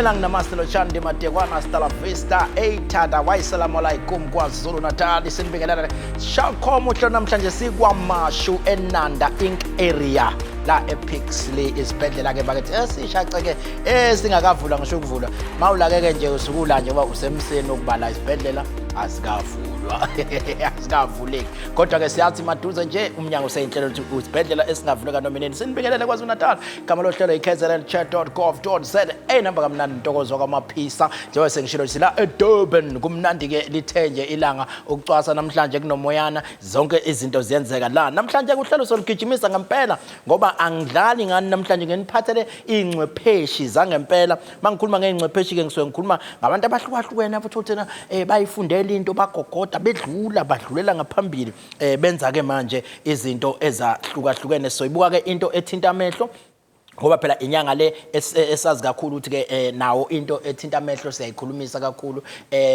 Simelane namaselo chandi matekwana stala vista eithada wayisalam alaikum KwaZulu-Natal sinibingelela shakho muhlo namhlanje sikwaMashu eNanda Inc area la ePixely esibhedlela ke bakithi esisha ke singakavula ngisho ukuvula mawulake ke nje usukula nje ngoba usemseni ukubala isibhedlela asikavulwa asikavuleki kodwa ke siyathi maduze nje umnyango useyinhlelo ukuthi isibhedlela esingavuleka nomineni sinibingelele KwaZulu-Natal igama lohlelo KZNHealthChatDotGov namba kamnandi intokozo kwamaphisa njengoba sengishilo sila eDurban kumnandi ke lithenje ilanga ukucwasa namhlanje kunomoyana zonke izinto ziyenzeka la namhlanje kuhlelo solugijimisa ngempela ngoba angidlali ngani namhlanje ngeniphathele ingcwepheshi zangempela mangikhuluma ngeingcwepheshi ke ngisuke ngikhuluma ngabantu abahlukahlukene abathothena bayifundela into bagogoda bedlula badlulela ngaphambili benza ke manje izinto ezahlukahlukene soyibuka ke into ethinta amehlo ngoba phela inyanga le esazi kakhulu ukuthi ke nawo into ethinta amehlo siyayikhulumisa kakhulu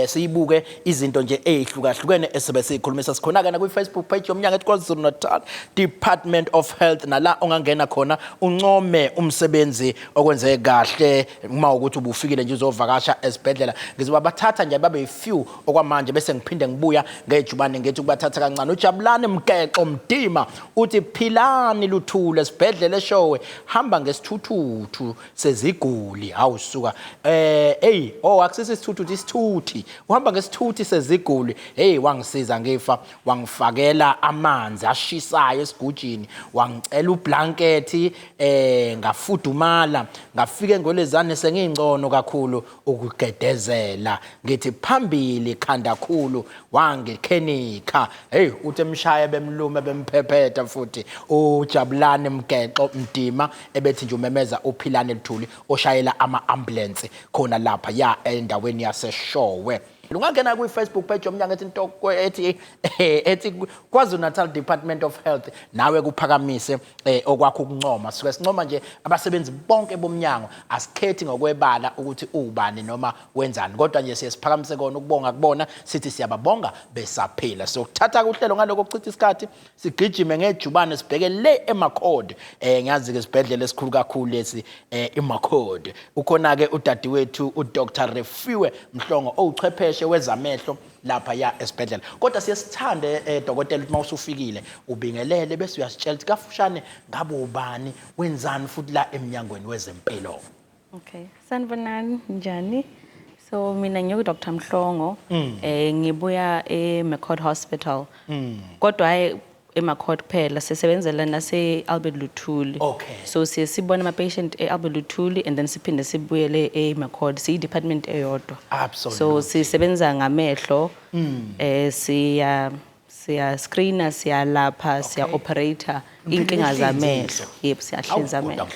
siyibuke izinto nje ezihlukahlukene esibe siyikhulumisa sikhona kana ku Facebook page yomnyango KwaZulu-Natal Department of Health nala ongangena khona uncome umsebenzi okwenze kahle uma ukuthi ubufikile nje uzovakasha esibhedlela ngizoba bathatha nje babe few okwamanje bese ngiphinde ngibuya ngejubane ngethi kubathatha kancane ujabulane mkexo mdima uthi philani luthule esibhedlela eshowe hamba ngesithuthu seziguli awusuka akusisi isithuthu isithuthi uhamba ngesithuthi seziguli wangisiza ngifa wangifakela amanzi ashisayo esigujini wangicela ublanketi ngafudumala ngafike ngolezane sengingcono kakhulu ukugedezela ngithi phambili khanda kakhulu wangikhenika uthi emshaya bemlume bemphephetha futhi ujabulane mgexo mdima ebethi nje umemeza uphilane luthuli oshayela ama-ambulance khona lapha ya endaweni yaseshowe ungangena ku Facebook page yomnyango ethi KwaZulu-Natal Department of Health nawe kuphakamise okwakho ukuncoma sike sincoma nje abasebenzi bonke bomnyango asikhethi ngokwebala ukuthi ubani noma wenzani kodwa nje siyasiphakamise kona ukubonga kubona sithi siyababonga besaphila so kuthatha kuhlelo ngaloko kuchitha isikhathi sigijime ngejubane sibheke le emakhodi ngiyazi ke isibhedlela esikhulu kakhulu lesi emakhodi ukhona ke udadewethu uDkt Refilwe Mhlongo owuchwepheshe wezamehlo lapha ya esibhedlela kodwa siyasithande dokotela ukuthi mawusufikile ubingelele bese uyasitshela ukuthi kafushane ngabe ubani wenzani futhi la eminyangweni wezeMpilo. Okay, sanibonani njani? So mina ngiyu-Dkt Mhlongo ngibuya eMccord Hospital kodwa eMccord kuphela sisebenzela nase-Albert Luthuli. Okay. So sibona ama-patient e-Albert Luthuli and then siphinde sibuyele eMccord siyi-department eyodwa. Absolutely. So sisebenza ngamehlo siya screena siyalapha siya-operator inkinga zamehlo yebo siyahlinza amehlo.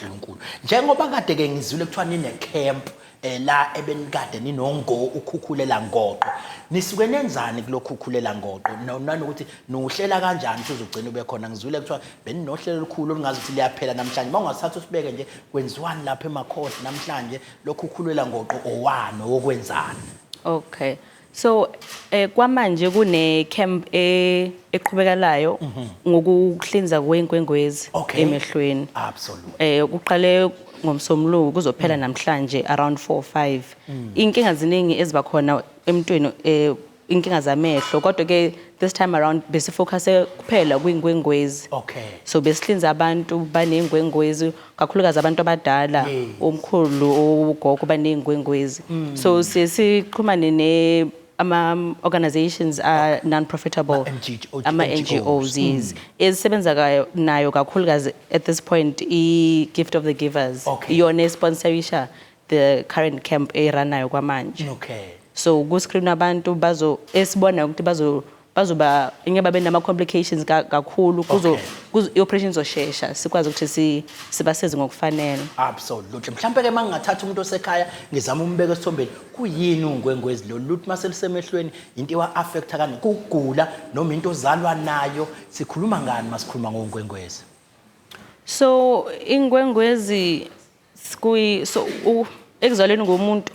Njengoba kade ke ngizwile kuthiwa nine-camp la ebenikade ninongo ukhukhulela ngoqo nisuke nenzani kulokhukhulela ngoqo nanokuthi nuhlela kanjani uzogcina ube khona ngizwile kuthiwa beninohlelo olukhulu olungazi ukuthi liyaphela namhlanje mawungasathu usibeke nje kwenziwani lapha emakhodi namhlanje lokhukhulela ngoqo owani okwenzani. Okay, so kwamanje kune camp eqhubekalayo ngokuhlinza kwenkwenkwezi emehlweni. Absolutely. Kuqale ngomsombuluko kuzophela namhlanje around 4-5 inkinga ziningi eziba khona emntweni inkinga zamehlo kodwa ke this time around besifocus kuphela kwinkwenkwezi. Okay. So besihlinza abantu banengwengwezi kakhulukazi abantu abadala omkhulu ugogo banengwengwezi so sesiqhumane organizations are non-profitable ama-NGOs ezisebenza nayo kakhulukazi at this point i-Gift of the Givers iyona esponsorisha the current camp eranayo kwamanje. Okay. So kuscreen abantu esibona ukuthi bazoba ingeba benama-complications kakhulu i-operations oshesha sikwazi ukuthi sibasize ngokufanele. Absolutely. Mhlawumbe ke mangingathatha umuntu osekhaya ngizama umbeka esithombeni kuyini ungwengwezi lo luthi maselisemehlweni into ewa-affecta kanjani kugula noma into ozalwa nayo sikhuluma ngani masikhuluma ngongwengwezi? So ingwengwezi ekuzalweni ngomuntu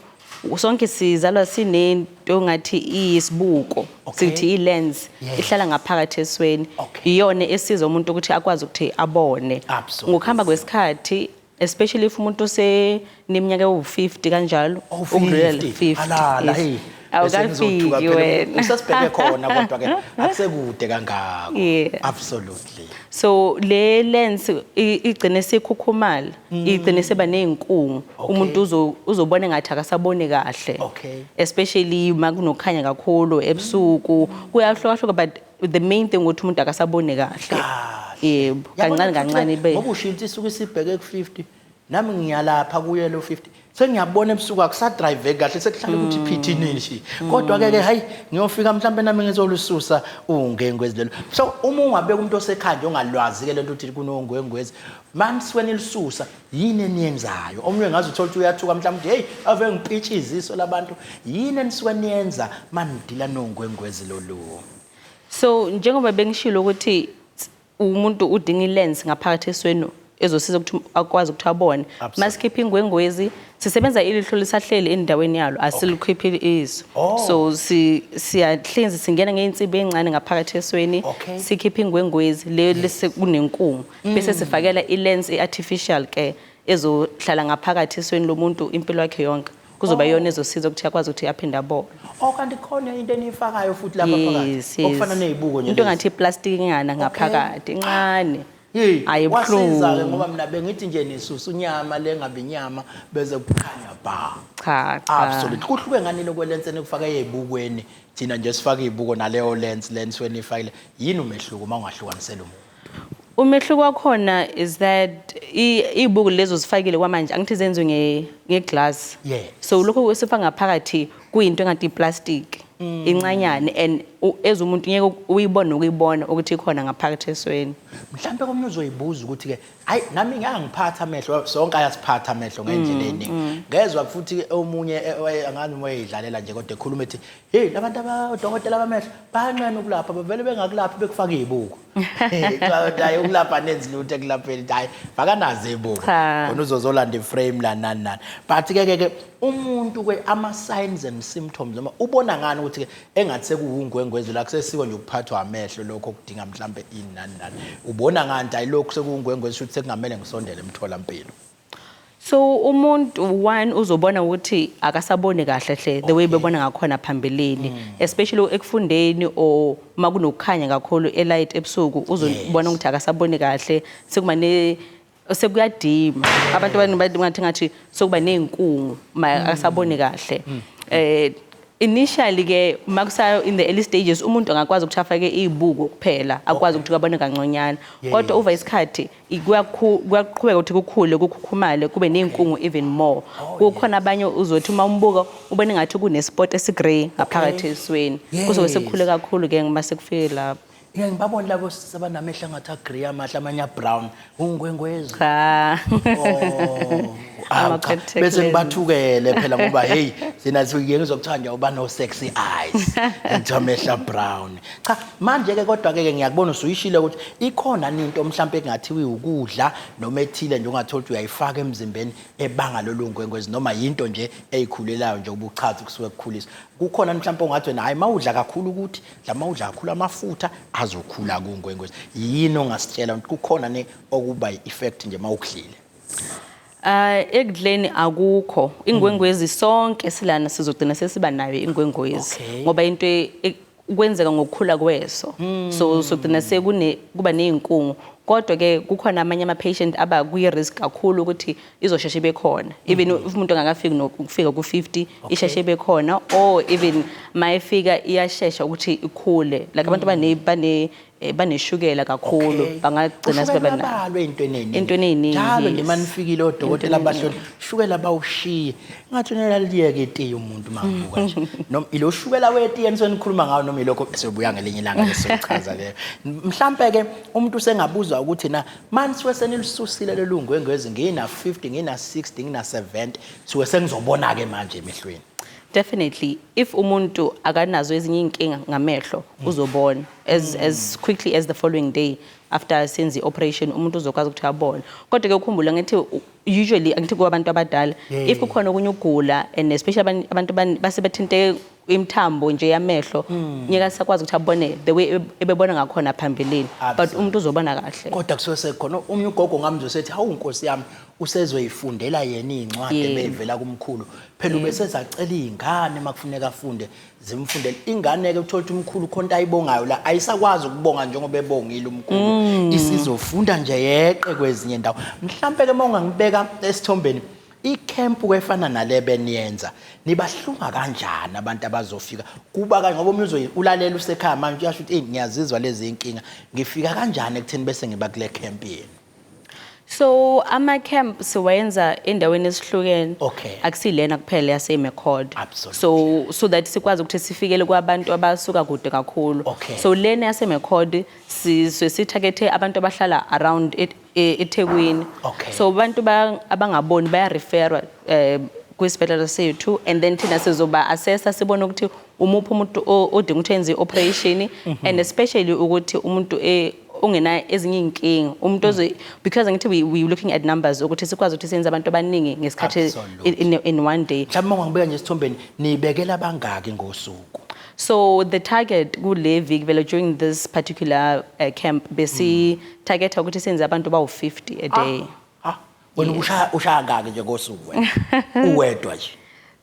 sonke sizalwa sinento ngathi iyisibuko sithi i-lens ihlala ngaphakathi esweni iyona esiza umuntu ukuthi akwazi ukuthi abone ngokuhamba kwesikhathi especially if umuntu seneminyaka ewu-50 kanjalo ukudlulela 50 alala hey awukafiki wena usasibheke khona kodwa ke akusekude kangako Yeah. absolutely so le lens igcine sekhukhumala igcine seba nezinkungu umuntu uzobona ngathi akasabone kahle Okay. especially makunokhanya kakhulu ebusuku kuyahlukahluka but the main thing ukuthi umuntu akasabone kahle yebo kancane kancane ngoba ushintsha isuke sibheke ku50 nami ngiyalapha kuye lo 50 sengiyabona ebusuku akusadrive kahle sekuhlala ukuthi phithini nje kodwa ke hayi ngiyofika mhlambe nami ngizolususa ungengwezi lelo so uma ungabeka umuntu osekhanje ongalwazi ke lento ukuthi kunongwengwezi manje wena ilisusa yini eniyenzayo omnye ngazi uthola ukuthi uyathuka mhlambe hey ave ngipitshiziso labantu yini enisuke niyenza manidila nongwengwezi lolu so njengoba bengishilo ukuthi umuntu udinga ilens ngaphakathi esweni ezosiza ukuthi akwazi ukuthi abone masikhipha ingwengwezi sisebenza ilihlo lisahleli endaweni yalo asilikhiphi izo so siyahlinza singena ngeinsibe encane ngaphakathi esweni sikhipha ingwengwezi le kunenkungu bese sifakela ilens artificial ke ezohlala ngaphakathi esweni lomuntu impilo yakhe yonke kuzoba yona ezosiza ukuthi akwazi ukuthi aphinde abone kanti khona into enifakayo futhi lapha phakathi okufana nezibuko nje into ngathi iplastic ingana ngaphakathi incane wasiza ke ngoba mina bengithi nje nisusa unyama lengabe inyama beze kukhanya cha absolutely kuhluke ngani lokwelense nekufaka ezibukweni thina nje sifaka izibuko naleyo lens wena ifakile yini umehluko uma ungahlukanisela umuntu umehluko wakhona is that izibuko lezo zifakile kwamanje angithi zenziwe ngeglass so lokho esifaka ngaphakathi kuyinto engathi iplastic incanyane and as umuntu ngeke uyibone ukuyibona ukuthi ikhona ngaphakathi esweni mhlambe komnye uzoyibuza ukuthi ke hayi nami ngangiphatha amehlo sonke ayasiphatha amehlo ngendlela eningi ngezwe futhi omunye angani moyidlalela nje kodwa ekhuluma ethi hey labantu abadokotela bamehlo bayancane ukulapha bavele bengakulaphi bekufaka izibuko hayi ukulapha nenzi lutho ekulapheni hayi bakanaze izibuko khona uzozolanda iframe la nani but ke umuntu ke ama signs and symptoms noma ubona ngani ukuthi ke engathi sekuungwengwezi la kusesiwe nje ukuphathwa amehlo lokho okudinga mhlambe inani ubona ngani hayi lokho sekuungwengwezi futhi sekungamele ngisondele emtholampilo so umuntu one uzobona ukuthi akasabone kahle hle the way bebona ngakhona phambilini especially ekufundeni or makunokukhanya kakhulu elight ebusuku uzobona ukuthi akasabone kahle sekumane sekuyadima abantu abaningi ngathi sokuba nezinkungu akasabone kahle initially ke makusayo in the early stages umuntu angakwazi ukuthi afake izibuko kuphela akwazi ukuthi abone kangconyana kodwa over isikhathi kuyaqhubeka ukuthi kukhule kukhukhumale kube nezinkungu even more kukhona abanye uzothi uma umbuka ubone ngathi kunespot esigrey ngaphakathi esweni kuzobe sekukhule kakhulu ke ngima sekufike lapho ngibabona labo sabanamehla ngathi agree amahla amanye brown ungwengwezi bese ngibathukele phela ngoba hey sina siyeke ngizokuthanda uba no sexy eyes ngamehla brown cha manje ke kodwa ke ngiyakubona usuyishile ukuthi ikhona into mhlambe engathiwi ukudla noma ethile nje ungathola ukuthi uyayifaka emzimbeni ebanga lolungwengwezi noma yinto nje eyikhulelayo nje ubuchathi kusuke kukhulisa kukhona mhlambe ongathi wena hayi mawudla kakhulu ukuthi mawudla kakhulu amafutha azokhula kungwengwezi yini ongasitshela ukuthi kukhona ne okuba effect nje mawukudlile ekudleni akukho ingwengwezi sonke silana sizogcina sesiba nayo ingwengwezi ngoba into kwenzeka ngokukhula kweso so sogcina kuba nezinkungu kodwa ke kukhona amanye ama patient aba kuyi risk kakhulu ukuthi izosheshe bekhona even if umuntu angakafiki nokufika ku50 isheshe bekhona or even mayifika iyashesha ukuthi ikhule like abantu baneshukela kakhulu bangagcina sebeba nayo into eningi njalo nje manifikile odokotela abahlola shukela bawushiye ngathi uneliyeke itiye umuntu makubuka nje noma ilo shukela wetiye nisonikhuluma ngawo noma ilokho esobuya ngelinye ilanga lesochaza leyo mhlambe ke umuntu sengabuza ukuthi na manje wesenilisususile lelungwengwezi ngina 50 ngina 60 ngina 70 siwe sengizobona ke manje emehlweni definitely if umuntu akanazo ezinye inkinga ngamehlo uzobona as quickly as the following day after senze operation umuntu uzokwazi ukuthi abone kodwa ke ukhumbula ngithi usually angithi kubantu abadala if kukhona okunye ugula and especially abantu basebethinte imthambo nje yamehlo ngeke sakwazi ukuthi abone the way ebebona ngakhona phambilini but umuntu uzobona kahle kodwa kusuke sekhona umnye ugogo ngamzwe sethi hawu Nkosi yami usezoyifundela yena incwadi ebevela kumkhulu phela ubesezacela izingane makufuneka afunde zimfundele ingane ke uthola umkhulu khonto ayibongayo la ayisakwazi ukubonga njengoba ebongile umkhulu isizofunda nje yeqe kwezinye indawo mhlambe ke mawungangibeka esithombeni i-camp kwefana nalebe niyenza nibahlunga kanjani abantu abazofika kuba kanje ngoba umntu ulalela usekhaya manje uyasho ukuthi ngiyazizwa lezi inkinga ngifika kanjani ekutheni bese ngiba kule camp yini so ama camp siwenza endaweni esihlukene akusilena kuphela yaseMccord so that sikwazi ukuthi sifikele kwabantu abasuka kude kakhulu so lena yaseMccord sisithargethe abantu abahlala around eThekwini so abantu abangaboni baya refer kwisibhedlela sethu and then thina sizoba assessa sibone ukuthi umuphi umuntu odinga ukuthi enze operation and especially ukuthi umuntu ungena ezinye inkinga umuntu because ngithi we looking at numbers ukuthi sikwazi ukuthi senze abantu abaningi ngesikhathi in one day mhlawumbe ngibeka nje isithombeni nibekela abangaki ngosuku so the target kule viki vele during this particular camp besi target ukuthi senze abantu bawu50 a day wena ushaya ngaki nje ngosuku wena uwedwa nje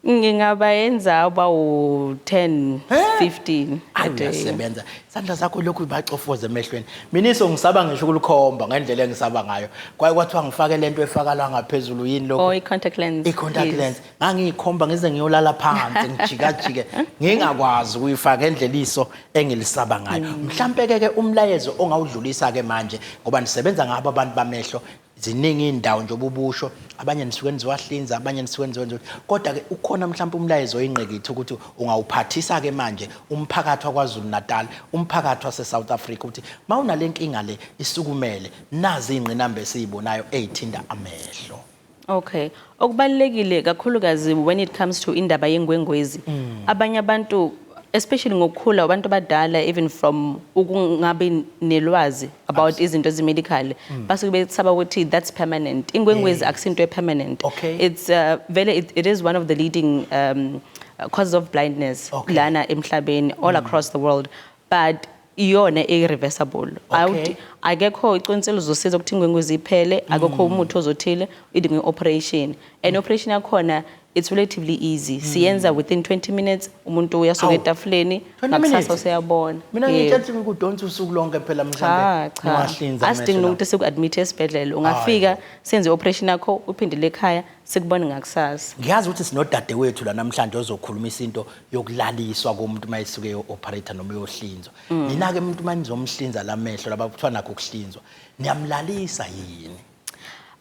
ngingabayenza abawu10 15 a day uyasebenza sandla zakho lokhu ibacofoze emehlweni mina ngisaba ngisho ukulikhomba ngendlela engisaba ngayo kwaye kwathiwa ngifake lento efakala ngaphezulu yini lokho i-contact lens i-contact lens ngangiyikhomba ngize ngiyolala phansi ngijikajike ngingakwazi ukuyifaka endleliso engilisaba ngayo mhlambe ke umlayezo ongawudlulisa ke manje ngoba nisebenza ngabo abantu bamehlo ziningi indawo nje obubusho abanye nisuke nizowahlinza abanye nisuke nizwenza kodwa ke ukhona mhlawumbe umlayezo oyingqekithi ukuthi ungawuphathisa ke manje umphakathi waKwaZulu-Natal umphakathi wase-South Africa ukuthi mawunalenkinga le isukumele nazi ingqinamba esizibonayo ezithinta amehlo okay okubalekile kakhulukazi when it comes to indaba yengwengwezi abanye abantu especially ngokukhula abantu abadala even from ukungabi nelwazi about izinto ezimedical basuke besaba ukuthi that's permanent ingwengwezi akusinto permanent it's it is one of the leading causes of blindness lana emhlabeni all across the world but iyona irreversible akekho iqiniselo uzosiza ukuthi ingwengwezi iphele akekho umuthi ozothile idinga operation and operation yakhona it's relatively easy siyenza within 20 minutes umuntu uyasuka etafuleni ngakusasa useyabona mina ngiyathi ukudonsa usuku lonke phela mhlambe ungahlinza asidingi ukuthi siku-admit esibhedlela ungafika senze operation yakho uphindele ekhaya sikubone ngakusasa ngiyazi ukuthi sinodade wethu la namhlanje ozokhulumisa into yokulaliswa komuntu mayisuke yo-operator noma yohlinzwa yina ke umuntu manizomhlinza lamehlo labakuthiwa nakho ukuhlinzwa niyamlalisa yini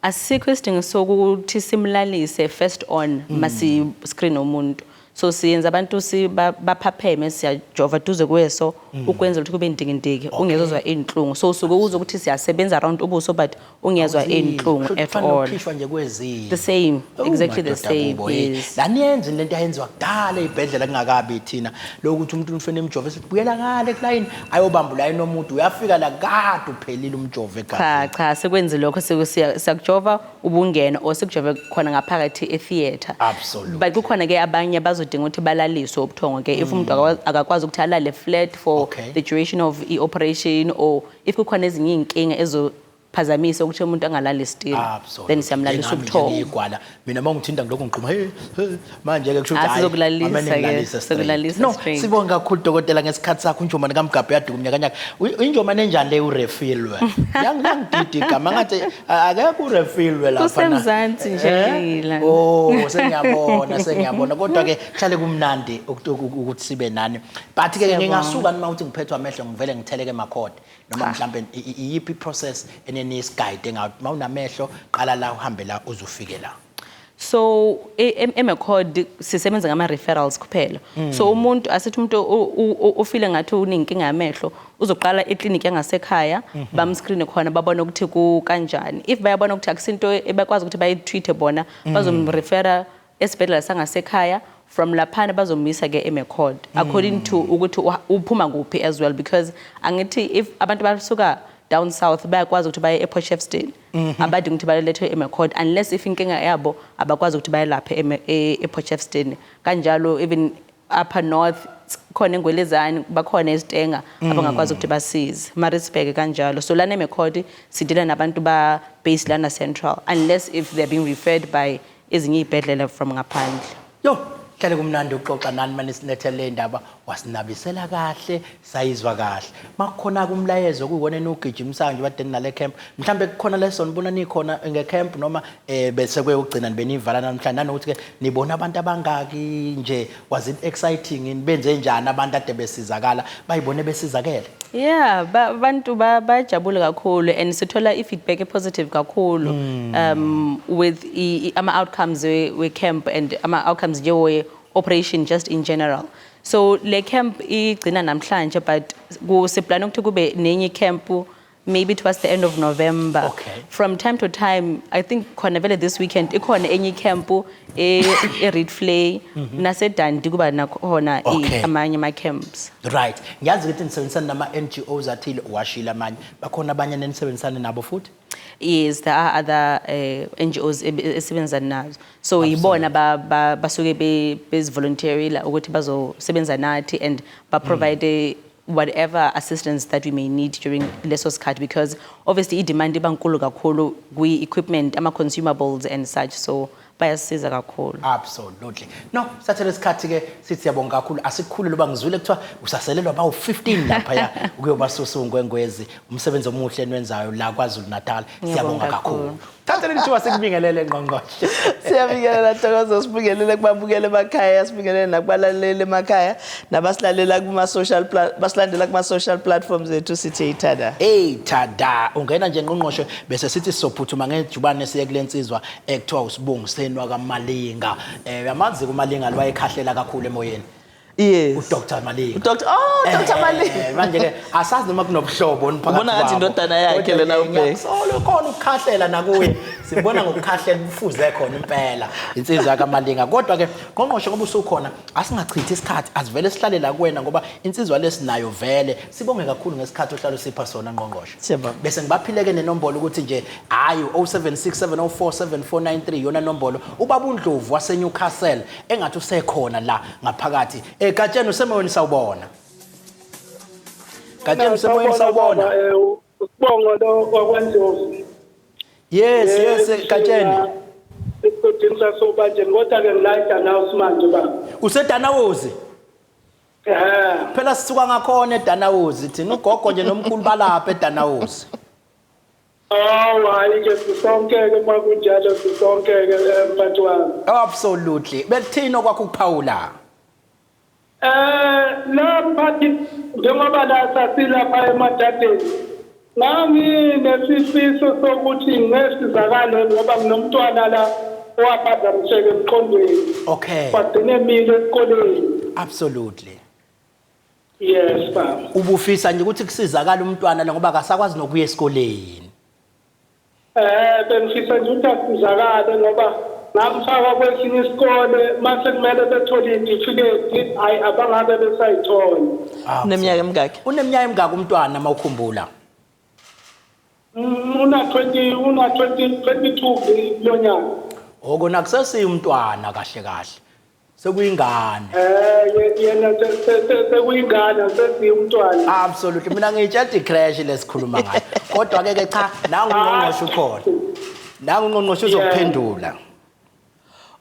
asikho isidingo sokuthi simlalise first on masi screen umuntu so siyenza abantu baphapheme siyajova duze kweso ukwenza ukuthi kube indingindiki ungezozwa inhlungu so usuke uzokuthi siyasebenza around ubuso but ungezwa inhlungu at all kukhishwa nje kwezini the same exactly the same yes la niyenza lento ayenziwa kudala ezibhedlela kungakabi thina lokuthi umuntu ufene imjova esibuyela ngale kulayini ayobamba la inomuntu uyafika la kade uphelile umjova ekhaya cha sekwenze lokho siyakujova ubungena osekujova khona ngaphakathi etheater absolutely but kukhona ke abanye bazodinga ukuthi balaliswe ubuthongo ke if umuntu akakwazi ukuthi alale flat for the duration of operation or if kukhona ezinye inkinga ezophazamisa ukuthi umuntu angalali still then siyamlalisa ubuthongo igwala mina mangithinta ngilokho ngiqhuma manje ke kusho ukuthi sokulalisa sibonga kakhulu dokotela ngesikhathi sakho unjomane kaMgabhe yaduka umnyakanyaka injomane enjani le uRefilwe yangididi igama ngathi akekho uRefilwe lapha kusemzansi nje sengiyabona kodwa ke hlale kumnandi ukuthi sibe nani but ke ngingasuka nima uthi ngiphethwe amehlo ngivele ngitheleke emakhodi noma mhlambe iyipi process enenisigayide ngathi mawunamehlo qala la uhambe la uzufike la so eMccord sisebenza ngama referrals kuphela so umuntu asithi umuntu ufile ngathi uninkinga yamehlo uzoqala eclinic yangasekhaya bamscreen khona babona ukuthi ku kanjani if bayabona ukuthi akusinto ebakwazi ukuthi bayitreat bona bazomrefera esibhedlela sangasekhaya from laphana bazomisa ke eMccord according to ukuthi uphuma kuphi as well because angithi if abantu basuka down south bayakwazi ukuthi baye ePotchefstroom abadinga ukuthi balethwe eMccord unless if inkinga yabo abakwazi ukuthi bayelaphe ePotchefstroom kanjalo even upper north khona eNgwelezane bakhona ezitenga abangakwazi ukuthi basize Maritzburg kanjalo so lana eMekhodi sidila nabantu ba based lana central unless if they're being referred by ezinye izibhedlela from ngaphandle yo hlale kumnandi uxoxa nani manje sinethele indaba wasinabisela kahle sayizwa kahle makukhona kumlayezo kuyiwona enugijimisa nje badeni nale camp mhlambe kukhona lesson nibona nikhona ngecamp noma bese kuyogcina benivala namhlanje nanokuthi ke nibona abantu abangaki nje was it exciting benze njani abantu ade besizakala bayibone besizakele yeah abantu bajabule kakhulu and sithola ifeedback positive kakhulu with ama outcomes we camp and ama outcomes nje operation just in general so le camp igcina namhlanje but kuseplan ukuthi kube nenye camp maybe towards the end of November. Okay. From time to time, I think khona vele this weekend ikhona enye camp eRefilwe naseDandi kuba nakhona amanye ama camps. Right. Ngiyazi ukuthi nisebenzisana nama NGOs athile washila amanye. Bakhona abanye nenisebenzisana nabo futhi? Yes, there are other NGOs esebenza nazo. So yibona basuke bezvoluntarily ukuthi bazosebenza nathi and ba provide whatever assistance that we may need during leso sikhathi because obviously demand ibankulu kakhulu kwi-equipment ama-consumables and such so bayasiza kakhulu. Absolutely. No, sathele isikhathi ke sithi siyabonga kakhulu asikhulule uba ngizwile kuthiwa usaselelwa bawu 15 lapha ya ukuyobasusa ungwengwezi umsebenzi omuhle enwenzayo la KwaZulu-Natal siyabonga kakhulu. Thathele lithiwa sikubingelele ngqongqoshe. Siyabingelela Thokoza sibingelele kubabukele emakhaya sibingelele nakubalaleli emakhaya nabasilalela kuma social basilandela kuma social platforms ethu sithi ithada. Ethada ungena nje ngqongqoshe bese sithi sophuthuma ngejubane siye kulensizwa ekuthiwa uSibongiseni Malinga. Yamazi kuMalinga lwayekhahlela kakhulu emoyeni. Yes. uDkt Malinga. Dr. Dr. Malinga. Manje ke asazi noma kunobuhlobo niphakathi. Ubona ngathi indodana yakhe lena ubheke. Solo khona ukukhahlela nakuye. Sibona ngokukhahlela kufuze khona impela. Insizwa kaMalinga. Kodwa ke ngqongqoshe ngoba usukhona asingachithi isikhathi asivele sihlalela kuwena ngoba insizwa lesinayo vele. Sibonge kakhulu ngesikhathi ohlalo sipha sona ngqongqoshe. Siyabonga. Bese ngibaphileke nenombolo ukuthi nje hayi 0767047493 yona nombolo ubaba uNdlovu wase Newcastle engathi usekhona la ngaphakathi. Katsheni uSeme sawubona. Katsheni Seme sawubona. Usibongo lo kwaNdlovu. Yes Katsheni. Sikudinisa soba nje kodwa ke ngilayida nawo simanje baba. Usedanawozi? Phela sisuka ngakhona eDanawozi thina ugogo nje nomkhulu balapha eDanawozi. Hayi ke sonke ke makunjalo sonke ke mfati wami. Absolutely. Bekuthini okwakho ukuphawula? Lapha njengoba la sasilapha emadadeni. Nami nesifiso sokuthi ngesizakale ngoba nginomntwana la owaphazamiseke emqondweni. Okay. Bagcine mina esikoleni. Absolutely. Yes baba. Ubufisa nje ukuthi kusizakala umntwana la ngoba akasakwazi nokuya esikoleni. Bengifisa nje ukuthi asizakale ngoba ngamfaka kwesinye isikole mase kumele bethole idificate abangabe besayithola. Neminyaka emingaki? Uneminyaka emingaki umntwana mawukhumbula? Una 22 lonyaka. Okona kusesiya umntwana kahle. Sekuyingane. Yena sekuyingane sesiya umntwana. Absolutely. Mina ngitshela icrash lesikhuluma ngayo. Kodwa ke cha nangu ungqongqoshe ukhona. Nangu ungqongqoshe uzokuphendula.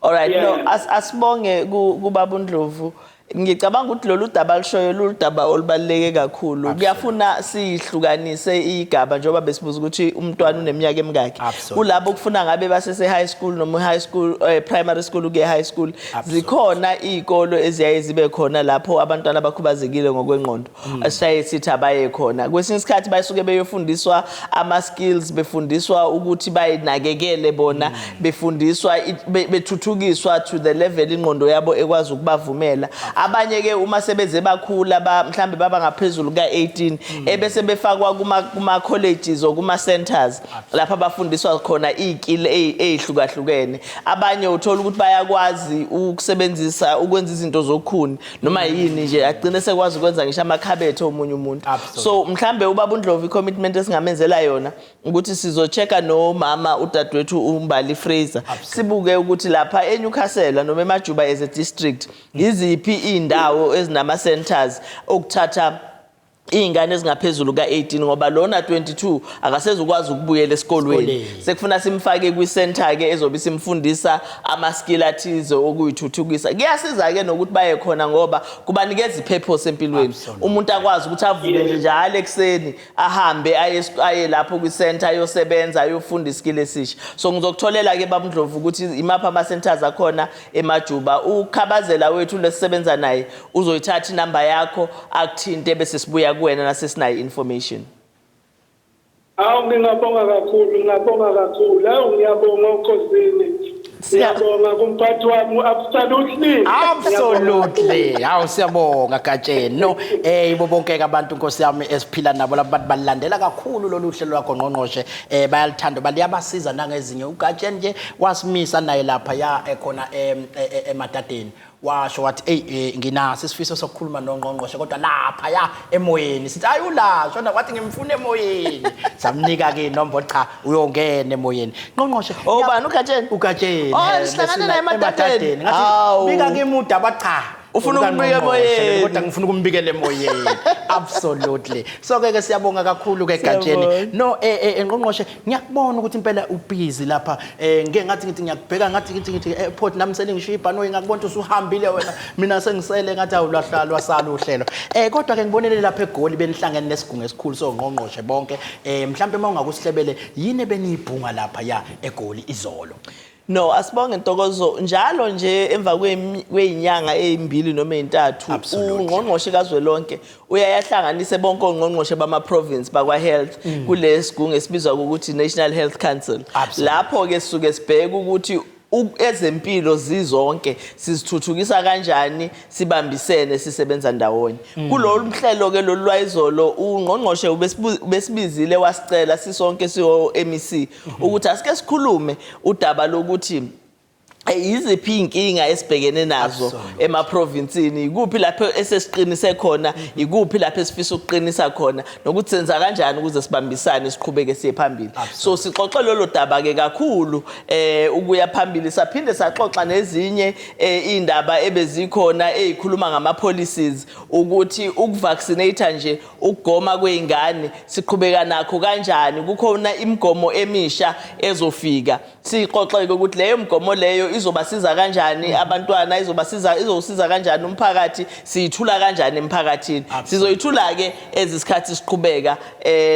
All right, no, asibonge kubaba uNdlovu. Ngicabanga ukuthi lolu daba alishoyo ludaba olubaleke kakhulu. Kuyafuna sihlukanise igaba njengoba besibuza ukuthi umntwana uneminyaka emingaki. Kulabo kufuna ngabe basese high school noma high school primary school uke high school. Zikhona izikolo eziyaye zibe khona lapho abantwana abakhubazekile ngokwengqondo. Asiyaye sithi abaye khona. Kwesinye isikhathi bayisuke beyofundiswa ama skills befundiswa ukuthi bayinakekele bona befundiswa bethuthukiswa to the level ingqondo yabo ekwazi ukubavumela. Abanye ke uma sebeze bakhula mhlambe baba ngaphezulu ka18 ebese befakwa kuma colleges okuma centers lapha abafundiswa khona izikili ezihlukahlukene. Abanye uthola ukuthi bayakwazi ukusebenzisa ukwenza izinto zokukhuni noma yini nje agcine sekwazi ukwenza ngisho amakhabethe omunye umuntu. So mhlambe ubaba uNdlovu icommitment esingamenzela yona ukuthi sizochecka nomama udadewethu uMbali Fraser sibuke ukuthi lapha eNewcastle noma eMajuba as a district iziphi indawo ezinama centers okuthatha ingane ezingaphezulu ka18 ngoba lona 22 akasezukwazi ukubuyela esikolweni sekufuna simfake kwi-center ke ezobe simfundisa ama-skill athize okuyithuthukisa kuyasiza ke nokuthi baye khona ngoba kubanikeza ipurpose empilweni umuntu akwazi ukuthi avuke njalo ekseni ahambe aye lapho kwi-center ayosebenza ayofunda iskill esisha so ngizokutholela ke babundlovu ukuthi imapha ama-centers akhona emajuba ukhabazela wethu lesisebenza naye uzoyithatha inamba yakho akuthinte bese sibuya kuwena nasesinayo information. Ngingabonga kakhulu. Ngiyabonga ukhosini. Siyabonga kumphathi wami absolutely. Siyabonga Gatsheni. No, ibo bonke abantu Nkosi yami esiphila nabo labantu balandela kakhulu lolu hlelo lwakho ngqongqoshe bayalithanda baliyabasiza nangezinye uGatsheni nje wasimisa naye lapha ya ekhona emadadeni. Washo wathi nginaso isifiso sokukhuluma noNgqongqoshe kodwa lapha ya emoyeni sithi ayulasho na wathi ngimfuna emoyeni samnika ke inombolo cha uyongena emoyeni Ngqongqoshe bani uGatsheni sihlangana naye emadadeni ngathi bika ngimuda bacha ufuna ukumbika emoyeni kodwa ngifuna ukumbikela emoyeni absolutely so ke siyabonga kakhulu ke Gatsheni no Ngqongqoshe ngiyakubona ukuthi impela ubusy lapha ngeke ngathi ngithi ngiyakubheka ngathi ngithi airport nami selingishiya ibhanoyi ngakubona ukuthi uhambile wena mina sengisele ngathi awulahlala wasala uhlelo kodwa ke ngibonele lapha eGoli benihlangene nesigungu esikhulu soNgqongqoshe bonke mhlawumbe mawungakusihlebele yini beniyibhunga lapha ya eGoli izolo. No, asibonge Ntokozo njalo nje emva kwezinyanga ezimbili noma ezintathu uNgqongqoshe kaZwelonke uyayahlanganise bonke oNgqongqoshe bama province bakwa health kulesigungu esibizwa ukuthi National Health Council lapho ke sisuke sibheka ukuthi ezeMpilo zizonke sizithuthukisa kanjani sibambisene sisebenza ndawonye kulolu mhlelo ke lolu lwayizolo uNgqongqoshe ubesibizile wasicela sisonke siyo MEC ukuthi asike sikhulume udaba lokuthi yiziphi inkinga esibhekene nazo emaprovinsini ikuphi lapho esesiqinise khona ikuphi lapho esifisa ukuqinisa khona nokuthi senza kanjani ukuze sibambisane siqhubeke siye phambili so sixoxe lolo daba ke kakhulu ukuya phambili saphinde saxoxa nezinye indaba ebezikhona ezikhuluma ngama policies ukuthi ukuvaccinate nje ukugoma kweingane siqhubeka nakho kanjani kukhona imigomo emisha ezofika sixoxe ukuthi leyo mgomo leyo izobasiza kanjani abantwana izosiza kanjani umphakathi siyithula kanjani emphakathini sizoyithula ke ezisikhathi siqhubeka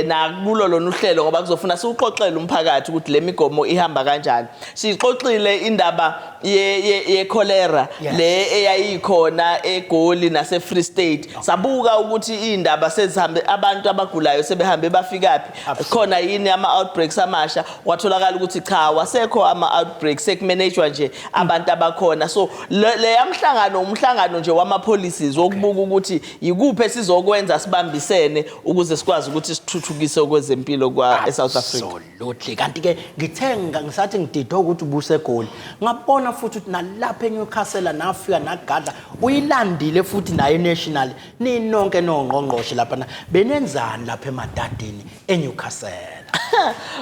nakulo lona uhlelo ngoba kuzofuna siuxoxele umphakathi ukuthi le migomo ihamba kanjani sixoxile indaba ye cholera le eyayikhona eGoli nase Free State sabuka ukuthi indaba sezihambe abantu abagulayo sebehambe bafikaphi khona yini ama outbreaks amasha watholakala ukuthi cha wasekho ama outbreaks sekumanagwa nje abantu abakhona so le yamhlangano umhlangano nje wama policies wokubuka ukuthi yikuphi sizokwenza sibambisene ukuze sikwazi ukuthi sithuthukise kwezempilo kwa eSouth Africa absolutely kanti ke ngithenga ngisathi ngididwa ukuthi ubuseGoli ngabona futhi nalapha eNewcastle nafika nagadla uyilandile futhi nayo national ninonke noNgqongqoshe lapha benenzani lapha emadadeni eNewcastle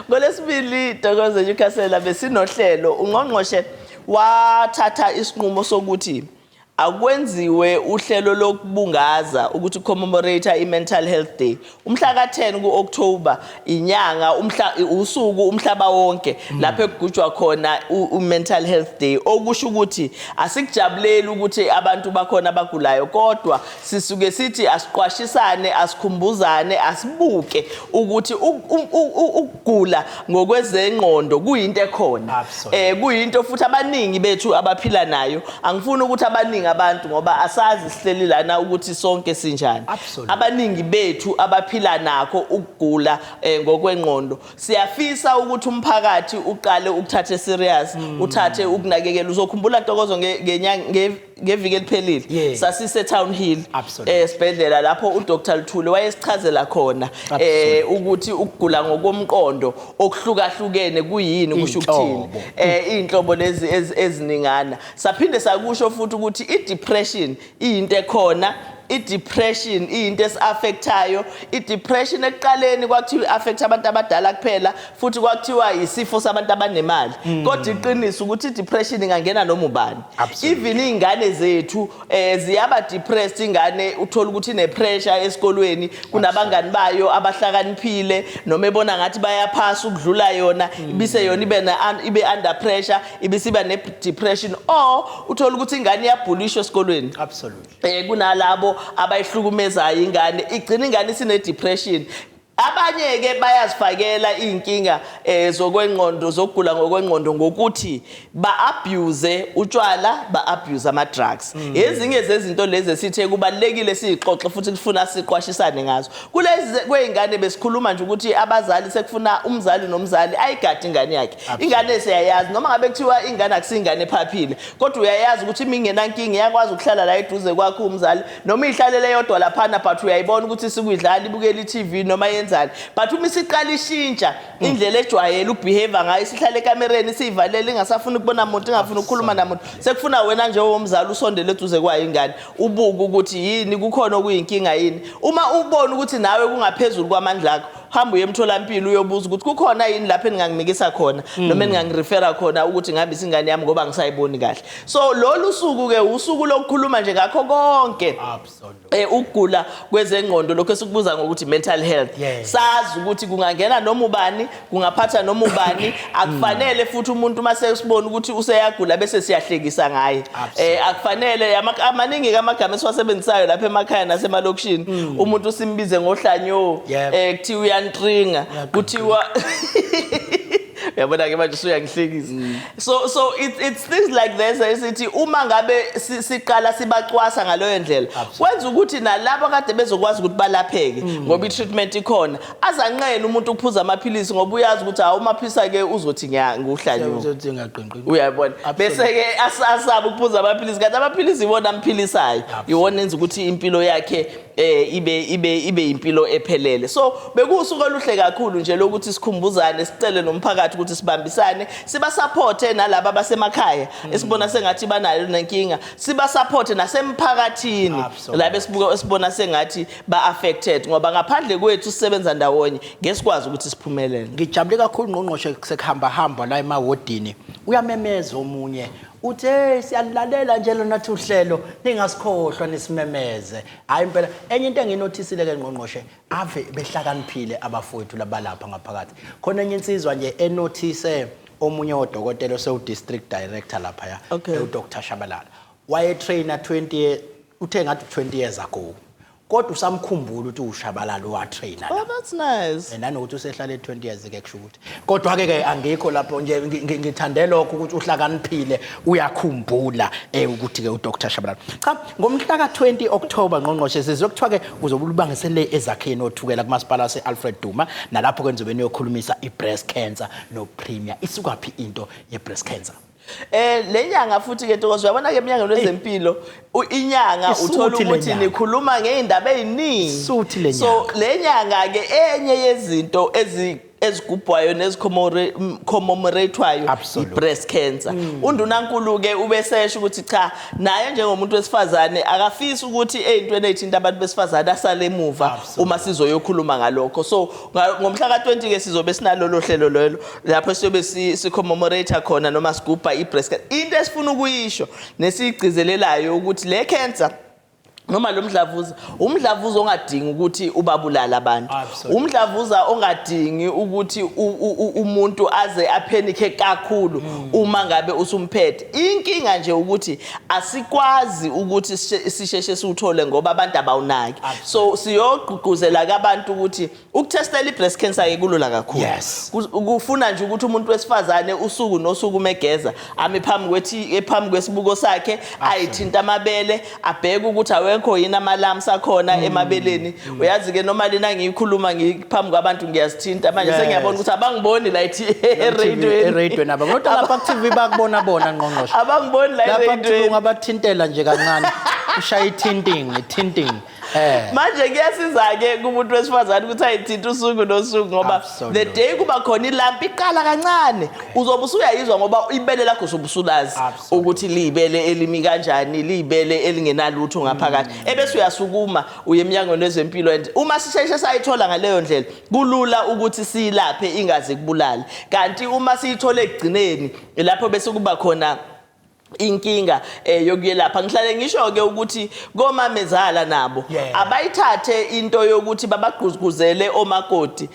ngolesibili Ntokozo eNewcastle besinohlelo uNgqongqoshe wathatha isinqumo sokuthi akwenziwe uhlelo lokubungaza ukuthi commemorate i-mental health day umhla ka10 kuOctober inyanga usuku umhlaba wonke lapho ekugujwa khona u-mental health day okusho ukuthi asikujabuleli ukuthi abantu bakhona abagulayo kodwa sisuke sithi asiqwashisane asikhumbuzane asibuke ukuthi ukugula ngokwezengqondo kuyinto ekhona kuyinto futhi abaningi bethu abaphila nayo angifuni ukuthi abaningi abantu ngoba asazi sihleli lana ukuthi sonke sinjani abaningi bethu abaphila nakho ukugula ngokwengqondo siyafisa ukuthi umphakathi uqale ukuthathe serious uthathe ukunakekela uzokhumbula Ntokozo ngeviki eliphelile sasise Town Hill esibhedlela lapho uDkt Luthuli wayesichazela khona ukuthi ukugula ngokomqondo okuhlukahlukene kuyini kusho ukuthini inhlobo lezi eziningana saphinde sakusho futhi ukuthi i-depression iyinto ekhona i-depression into esi-affectayo. I-depression ekuqaleni kwakuthiwa affect abantu abadala kuphela futhi kwakuthiwa isifo sabantu abanemali. Kodwa iqiniso ukuthi i-depression ingangena noma ubani. Even izingane zethu ziyaba depressed ingane uthola ukuthi ine-pressure esikolweni kunabangani bayo abahlakaniphile noma ebona ngathi bayaphasa ukudlula yona ibise yona ibe under pressure ibisiba ne-depression or uthola ukuthi ingane iyabhulishwa esikolweni. Absolutely. Kunalabo abayihlukumezayo ingane igcina ingane isine-depression. Abanye ke bayazifakela inkinga zokwengqondo zokugula ngokwengqondo ngokuthi ba-abuse utshwala ba-abuse ama-drugs. Ezinye zezinto lezi esithe kubalekile sixoxe futhi kufuna siqwashisane ngazo. Kulezi kwezingane besikhuluma nje ukuthi abazali sekufuna umzali nomzali ayigade ingane yakhe. Ingane siyayazi noma ngabe kuthiwa ingane akusingane ephaphile kodwa uyayazi ukuthi mingenankinga iyakwazi ukuhlala la eduze kwakho umzali noma ihlalele yodwa laphana but uyayibona ukuthi sikuyidlala ibukela i-TV noma but uma isiqala ishintsha indlela ejwayele ubehavior ngayo isihlale ekamereni siyivalele ingasafuna ukubona umuntu ingafuna ukukhuluma namuntu sekufuna wena nje owomzali usondele eduze kwayo ingane ubuke ukuthi yini kukhona okuyinkinga yini uma ubona ukuthi nawe kungaphezulu kwamandla akho hamba uyemtholampilo uyobuza ukuthi kukhona yini lapho eningangimikisa khona noma eningangirefera khona ukuthi ngabe isingane yami ngoba ngisayiboni kahle. So lolu suku ke usuku lokukhuluma nje ngakho konke ukugula kwezengqondo lokho esikubuza ngokuthi mental health. Sazi ukuthi kungangena noma ubani kungaphatha noma ubani akufanele futhi umuntu mase usibona ukuthi useyagula bese siyahlekisa ngaye. Akufanele amaningi amagama esiwasebenzisayo lapha emakhaya nasemalokishini umuntu simbize ngohlanyo kuthiwa uyantringa kuthiwa yabona ke manje usuyangihlekisa. So it's things like this esithi uma ngabe siqala sibacwasa ngaloyo ndlela kwenza ukuthi nalabo kade bezokwazi ukuthi balapheke ngoba i-treatment ikhona azanqena umuntu ukuphuza amaphilisi ngoba uyazi ukuthi hawu maphisa ke uzothi nguhlanyo uyabona bese ke asaba ukuphuza amaphilisi kanti amaphilisi iwona amphilisayo iwona enza ukuthi impilo yakhe ibe impilo ephelele. So bekusuku oluhle kakhulu nje lokuthi sikhumbuzane sicele nomphakathi ukuthi sibambisane siba support nalabo abasemakhaya esibona sengathi banayo nenkinga siba support nasemphakathini labo esibona sengathi ba affected ngoba ngaphandle kwethu sisebenza ndawonye ngesikwazi ukuthi siphumelele. Ngijabule kakhulu uNgqongqoshe sekuhamba la emawodini uyamemeza omunye uthi siyalalela nje lona uhlelo ningasikhohlwa nisimemeze. Hayi impela enye into enginotisile ke Ngqongqoshe ave behlakaniphile abafowethu labalapha ngaphakathi khona enye insizwa nje enotice omunye odokotela osewu district director lapha ya uDkt Shabalala waye trainer 20 uthe ngathi 20 years ago kodwa usamkhumbula ukuthi uShabalala wa trainer. Oh, that's nice. Nanokuthi usehlale 20 years ke kusho ukuthi kodwa ke angikho lapho nje ngithande lokho ukuthi uhlakaniphile uyakhumbula ukuthi ke uDkt Shabalala. Cha ngomhla ka20 October Ngqongqoshe sizokuthiwa ke uzobulubangisele ezakheni othukela kumasipala seAlfred Duma nalapho kwenzobe niyokhulumisa ibreast cancer no premier isukaphi into ye-breast cancer. Lenyanga futhi ke Ntokozo uyabona ke eminyanga wezeMpilo inyanga uthola ukuthi nikhuluma ngeindaba eziningi. So lenyanga ke enye yezinto ezigubhwayo nezicommemoratewayo i-breast cancer. UNdunankulu ke ubesesha ukuthi cha naye njengomuntu wesifazane akafisi ukuthi ezintweni ezithinta abantu besifazane asale emuva uma sizoyokhuluma ngalokho. So ngomhla ka20 ke sizobe sinalolo hlelo lelo lapho siyobe sicommemorate khona noma sigubha i-breast cancer. Into esifuna ukuyisho nesigcizelelayo ukuthi le cancer noma lo umdlavuza ongadingi ukuthi ubabulala abantu. Umdlavuza ongadingi ukuthi umuntu aze aphenike kakhulu uma ngabe usumphethe. Inkinga nje ukuthi asikwazi ukuthi sisheshe siuthole ngoba abantu abawunaki. So siyogqugquzela abantu ukuthi ukutestela i-breast cancer ekulula kakhulu. Kufuna nje ukuthi umuntu wesifazane usuku nosuku megeza ame phambi kwesibuko sakhe ayithinta amabele abheke ukuthi awekho yini ama-lumps akhona emabeleni. Uyazi ke noma lena ngiyikhuluma ngiphambi kwabantu ngiyazithinta manje sengiyabona ukuthi abangiboni la eradweni aba kodwa lapha ku-TV bakubona bona Ngqongqoshe abangiboni la lapha ku-TV ungabathintela nje kancane ushaya tinting Manje kuyasiza ke kumuntu wesifazane ukuthi ayithinta usuku nosuku ngoba the day kuba khona ilampu iqala kancane uzobe usuyayizwa ngoba ibele lakho sobusulazi ukuthi libele elimi kanjani libele elingenalutho ngaphakathi ebese uyasukuma uye emnyangweni wezeMpilo and uma sisheshe sayithola ngaleyo ndlela kulula ukuthi silaphe ingaze kubulala kanti uma siyithole egcineni lapho bese kuba khona inkinga yokuyelapha ngihlale ngisho ke ukuthi komamezala nabo abayithathe into yokuthi babagqugquzele omakoti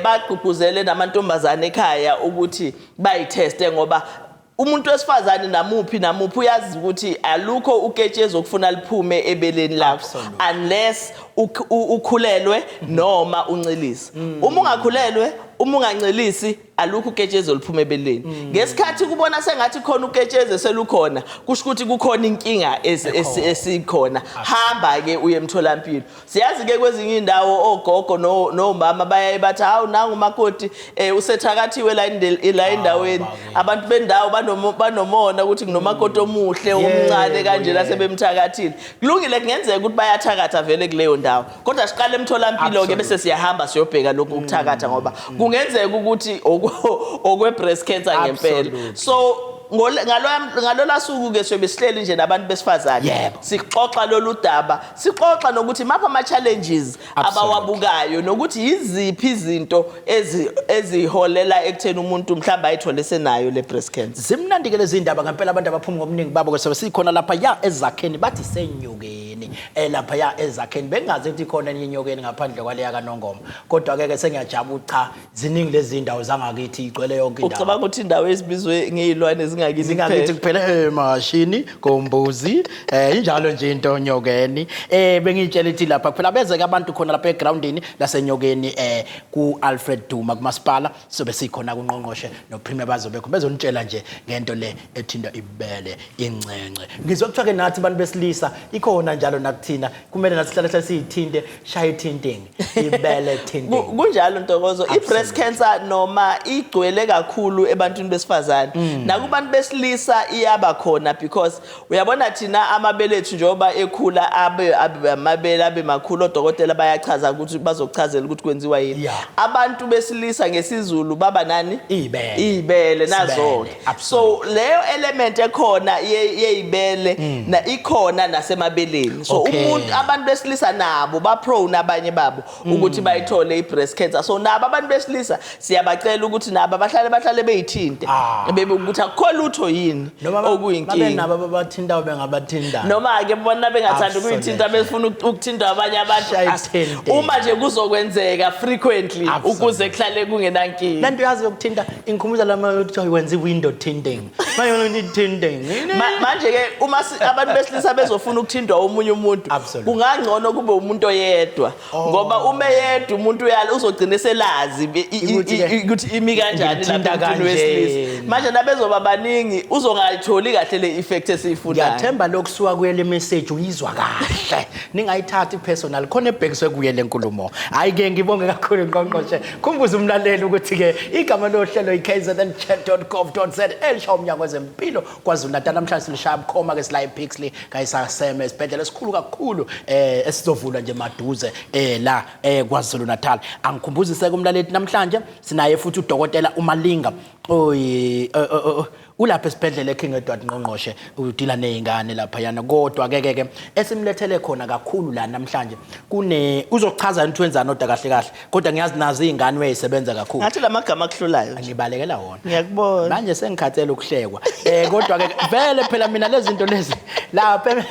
bagqugquzele namantombazane ekhaya ukuthi bayiteste ngoba umuntu wesifazane namuphi uyazi ukuthi alukho uketshezi okufuna liphume ebeleni lakho unless ukhulelwe noma uncilisa uma ungakhulelwe uma ungancelisi alukho uketshezi oluphume ebeleni ngesikhathi kubona sengathi khona uketshezi selukhona kusho ukuthi kukhona inkinga esikhona hamba ke uye emtholampilo siyazi ke kwezinye indawo ogogo nomama bayaye bathi hawu nangu umakoti usethakathiwe la endaweni abantu bendawo banomona ukuthi kunomakoti omuhle omncane kanje la sebemthakathile kulungile kungenzeka ukuthi bayathakatha vele kuleyo ndawo kodwa siqale emtholampilo ke bese siyahamba siyobheka lokhu ukuthakatha ngoba kungenzeka ukuthi okwe breast cancer ngempela so ngalola suku ke sobe sihleli nje nabantu besifazane sixoxa lolu daba sixoxa nokuthi mapha ama challenges abawabukayo nokuthi iziphi izinto eziholela ekutheni umuntu mhlamba ayithole senayo le breast cancer zimnandi ke lezi indaba ngempela abantu abaphuma ngobuningi babo ke sikhona lapha ya ezakheni bathi senyukeni lapha ya ezakheni bengazi ukuthi khona enye inyokeni ngaphandle kwaleya kaNongoma kodwa ke sengiyajabula cha ziningi lezi indawo zangakithi igcwele yonke indawo ucabanga ukuthi indawo ezibizwe ngezilwane zingakithi kuphela mashini kombuzi injalo nje into nyokeni bengitshela ithi lapha kuphela beze ke abantu khona lapha egroundini lasenyokeni ku Alfred Duma kumasipala sobe sikhona kuNgqongqoshe noPrime bazobe bezonitshela nje ngento le ethinda ibele incence ngizwe kuthiwa ke nathi abantu besilisa ikhona njalo nakuthina kumele nathi sihlale siyithinte shaye thinting ibele thinting kunjalo Ntokozo i-breast cancer noma igcwele kakhulu ebantwini besifazane nakubantu besilisa iyaba khona because uyabona thina amabele ethu njoba ekhula amabele abe makhulu odokotela bayachaza ukuthi bazokuchazela ukuthi kwenziwa yini abantu besilisa ngesizulu baba nani ibele nazo so leyo element ekhona yeyibele na ikhona nasemabeleni so umuntu abantu besilisa nabo ba prone abanye babo ukuthi bayithole i-breast cancer so nabo abantu besilisa siyabacela ukuthi nabo bahlale beyithinte bebe ukuthi akho lutho yini okuyinkinga babe nabo babathintayo bengabathinta noma ke bona bengathanda ukuyithinta befuna ukuthinta abanye abantu uma nje kuzokwenzeka frequently ukuze kuhlale kungenankinga lanto yazi yokuthinta ingikhumbuza lama ukuthi wenza window tinting mayona tinting manje ke uma abantu besilisa bezofuna ukuthindwa umunye umuntu kungangcono kube umuntu oyedwa ngoba uma yedwa umuntu uyala uzogcina eselazi ukuthi imi kanjani lapha umuntu wesilisa manje nabezoba baningi uzongayitholi kahle le effect esiyifunayo ngiyathemba lokusuka kuyele message uyizwa kahle ningayithathi personal khona ebhekiswe kuye lenkulumo hayi ke ngibonge kakhulu uNgqongqoshe khumbuza umlaleli ukuthi ke igama lohlelo KZNHealthChatDotGov elisha umnyango wezeMpilo KwaZulu-Natal namhlanje silishaya bukhoma ke sila Pixely Ka-Isaka Seme esibhedlela esikhulu kakhulu esizovula nje maduze la KwaZulu-Natal angikhumbuzise kumlaleli namhlanje sinaye futhi uDkt Malinga ulapha esibhedlela eKing Edward Ngqongqoshe udila nezingane lapha yana kodwa ke esimlethele khona kakhulu la namhlanje uzochaza into wenzana oda kahle kodwa ngiyazi nazo izingane weyisebenza kakhulu ngathi lamagama akuhlulayo ngibalekela wona ngiyakubona manje sengikhathele ukuhlekwa kodwa ke vele phela mina lezi zinto lezi lapha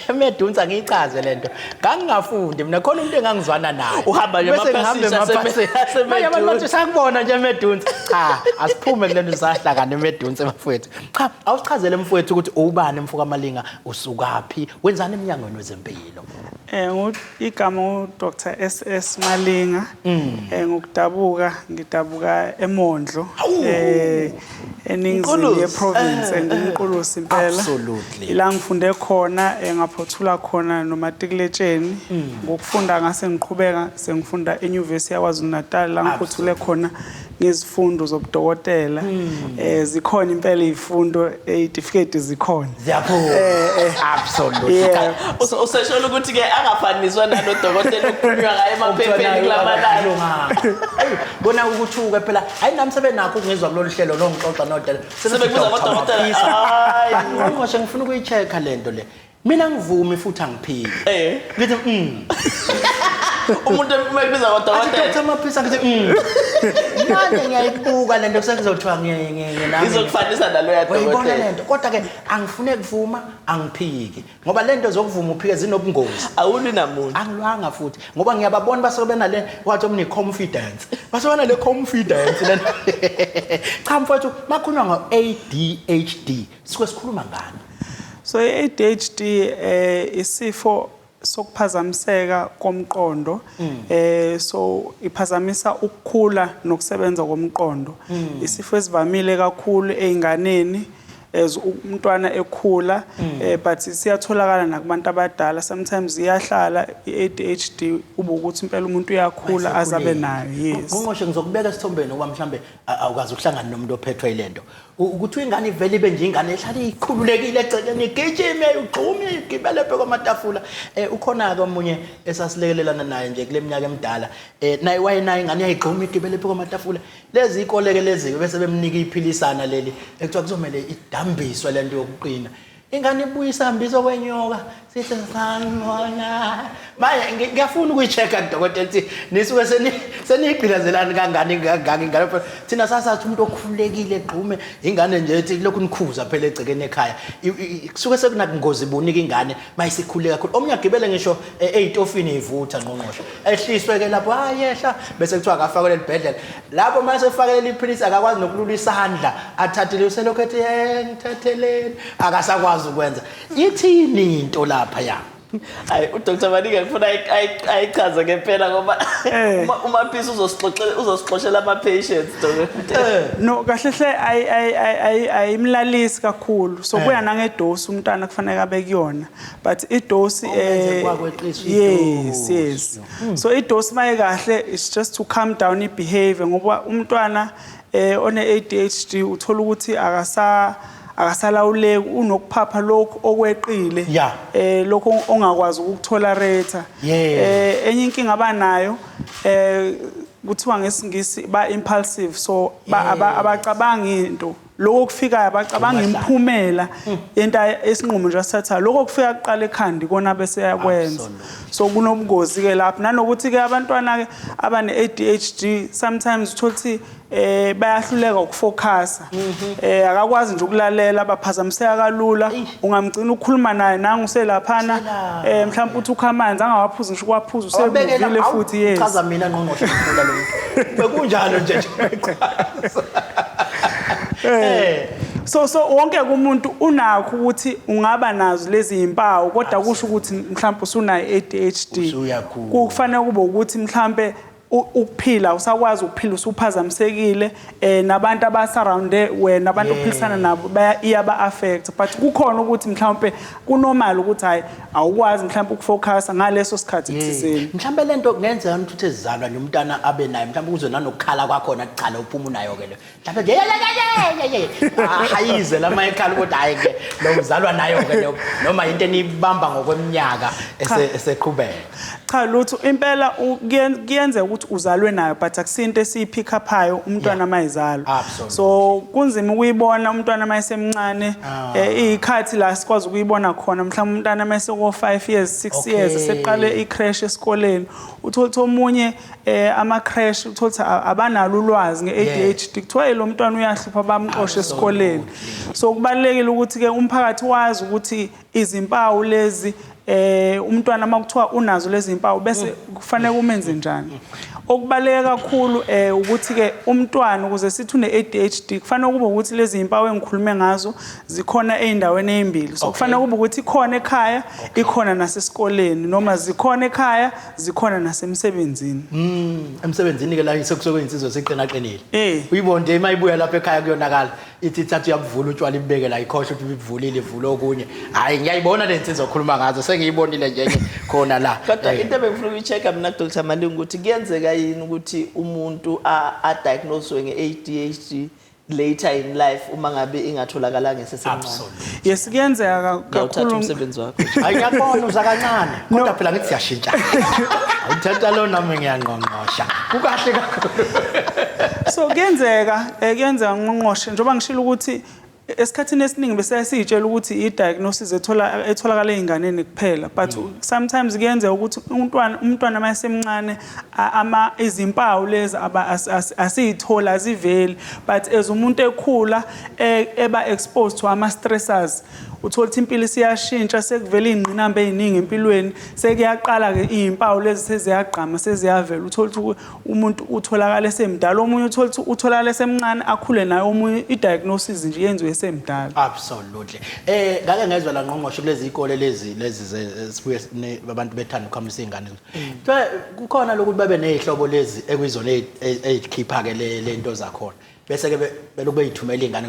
emedunza ngiyichaze lento ngangingafundi mina khona umuntu engangizwana naye uhamba nje amaphasisha manje abantu bathi sakubona nje emedunza cha asiphume kulento sahlakana emedunza mfowethu cha awusichazele mfowethu ukuthi ubani mfuka Malinga usukaphi wenzani eminyangweni wezeMpilo igama uDkt SS Malinga ngidabuka eMondlo eningizimu yeprovince eNkulusi impela ila ngifunde khona ngaphothula khona nomatikuletsheni ngokufunda ngase ngiqhubeka sengifunda eUniversity yaKwaZulu-Natal la ngiphothule khona ngezifundo zobudokotela zikhona impela izifundo certificate zikhona absolutely useshona ukuthi ke angafaniswa nanodokotela okukhulunywa ngaye emaphepheni kulamalanga. Bona ukuthuka phela hayi nami sebenakho ukungizwa kulolu hlelo noNgqongqoshe noDkt. Sebekuza kodokotela. Hayi, Ngqongqoshe ngifuna ukuyi-check-a lento le. Mina ngivumi futhi angiphiki. Ngithi umuntu umekubiza kodokotela. Dr. Maphisa ngithi manje ngiyayibuka lento sekuzothiwa nami. Izokufanisa nalo ya Uyibona dokotela. lento kodwa ke angifune kuvuma angiphiki ngoba lento zokuvuma uphike zinobungozi. Awuli namuntu. Angilwanga futhi ngoba ngiyababona basuke benale wathi omni confidence. Basuke benale confidence lena. Cha mfowethu makhulunywa ngo-ADHD sike sikhuluma ngani? So i-ADHD isifo sokuphazamiseka komqondo so iphazamisa ukukhula nokusebenza komqondo. Isifo esivamile kakhulu einganeni as umntwana ekhula but siyatholakala nakubantu abadala. Sometimes iyahlala i-ADHD ube ukuthi impela umuntu uyakhula azabe nayo. Yes. Ngqongqoshe ngizokubeka esithombeni ngoba mhlambe awukazi ukuhlangana nomuntu ophethwe ilento. Ukuthi ingane ivele ibe nje ingane ehlala ikhululekile egcekeni igijime ugxume igibele phe kwamatafula. Ukhona ke omunye esasilekelelana naye nje kule minyaka emidala. Naye wayenayo ingane yayigxuma igibele phe kwamatafula. Lezi ikoleke lezi bese bemnika iphilisana leli ekuthiwa kuzomela idambiswe lento yokuqina. Ingane ibuyisa hambiso kwenyoka sithi sanibona manje ngiyafuna ukuyi-check-a dokotela ukuthi nisuke seniyigqilazelani kangani ingane thina sasathi umuntu okhululekile egqume ingane nje ethi lokhu nikhuza phela egcekeni ekhaya kusuke sekunakungozi bunika ingane mayisikhulule kakhulu omunye agibele ngisho ey'tofini ivutha Ngqongqoshe ehliswe ke lapho yehla bese kuthiwa akafakele elibhedlela lapho mase efakele iphilisi akakwazi nokulula isandla athathele uselokhu ethi ngithatheleni akasakwazi ukwenza ithini into lapha ya Hayi uDr Malinga ngifuna ayichaze ngempela ngoba uMaphisa uzosixoxela ama patients no kahle hle ayimlalisi kakhulu so kuya nangedosi umntana kufanele abe kuyona but idosi yes so idosi maye kahle is just to calm down ibehavior ngoba umntwana one ADHD uthola ukuthi akasalawuleki unokuphapha lokho okweqile lokho ongakwazi ukutholerate enye inkinga abanayo kuthiwa ngesingisi ba impulsive so abacabangi into lokho kufikayo abacabanga imphumela into esinqumo nje asatha lokho kufika kuqala ekhandi kona bese yakwenza so kunobungozi ke lapha nanokuthi ke abantwana ke abane ADHD sometimes uthothi bayahluleka ukufocus akakwazi nje ukulalela abaphazamiseka kalula ungamgcina ukukhuluma naye nanga uselaphana mhlawumbe uthi ukhamanzi angawaphuza ngisho kwaphuza usebuvile futhi yes chaza mina Ngqongqoshe ngifuna lo muntu bekunjalo nje so wonke umuntu unakho ukuthi ungaba nazo lezi impawu kodwa kusho ukuthi mhlawumbe usunayo ADHD kufanele kube ukuthi mhlawumbe ukuphila usakwazi ukuphila usuphazamisekile nabantu abasurrounde wena abantu ophilisana nabo iyaba affect but kukhona ukuthi mhlawumbe kunormal ukuthi hayi awukwazi mhlawumbe ukufocus ngaleso sikhathi kuthizeni mhlawumbe lento kungenzeka ukuthi ezizalwa nje umntana abe naye mhlawumbe kuze nanokukhala kwakhona kucala uphuma unayo ke le mhlawumbe hayize lama ekhala ukuthi hayi ke lo uzalwa nayo ke noma into enibamba ngokweminyaka eseqhubeka cha lutho impela kuyenza ukuthi uzalwe nayo but akusinto esiyipick uphayo umntwana mayizalwa so kunzima ukuyibona umntwana mayisemncane ikhathi la sikwazi ukuyibona khona mhlawumbe umntwana mayise ko 5 years 6 years seqale icrash esikoleni uthola omunye ama crash uthola abanalo ulwazi nge-ADHD kuthiwa lo mntwana uyahlupha bamqoshe esikoleni so kubalekile ukuthi ke umphakathi wazi ukuthi izimpawu lezi umntwana makuthiwa unazo lezi impawu bese kufanele umenze njani okubaleka kakhulu ukuthi ke umntwana ukuze sithi une ADHD kufanele kube ukuthi lezi impawu engikhulume ngazo zikhona eindaweni ezimbili so kufanele kube ukuthi ikhona ekhaya ikhona nasesikoleni noma zikhona ekhaya zikhona nasemsebenzini emsebenzini ke la isekusoke insizwe seqinaqinile uyibonde emayibuya lapha ekhaya kuyonakala ithi thathu yakuvula utshwala ibeke la ikhohle ukuthi ibivulile ivule okunye hayi ngiyayibona le nsizwa okhuluma ngazo sengiyibonile nje khona la kodwa into ebengifuna ukuyi-check-a mina Dr Malinga ukuthi kuyenzeka yini ukuthi umuntu a-diagnoswe nge-ADHD later in life uma ngabe ingatholakala ngesesemncane. Absolutely. Yes, kuyenzeka kakhulu umsebenzi wakho. Ayiyabona uza kancane kodwa phela ngithi siyashintsha. Awuthatha lo nami ngiyangqongqosha. Kukahle kakhulu. So kuyenzeka ngqongqoshe njengoba ngishilo ukuthi esikhathini esiningi bese siyitshela ukuthi i-diagnosis etholakala einganeni kuphela but sometimes kuyenzeka ukuthi umntwana mayesemncane izimpawu lezi asiyithola aziveli but as umuntu ekhula eba exposed to ama stressors uthola ukuthi impilo siyashintsha sekuvela ingqinamba eziningi empilweni sekuyaqala ke izimpawu lezi seziyagqama seziyavela uthola ukuthi umuntu utholakala esemdala omunye uthola ukuthi utholakala esemncane akhule nayo omunye i-diagnosis nje yenziwe esemdala. Absolutely. Ngake ngezwe la ngqongqoshe kulezi izikole lezi sibuye abantu bethanda ukukhamisa izingane. Kukhona lokuthi babe nezihlobo lezi ekuyizona ezikhipha ke lento zakhona. Bese ke beloku beyithumela izingane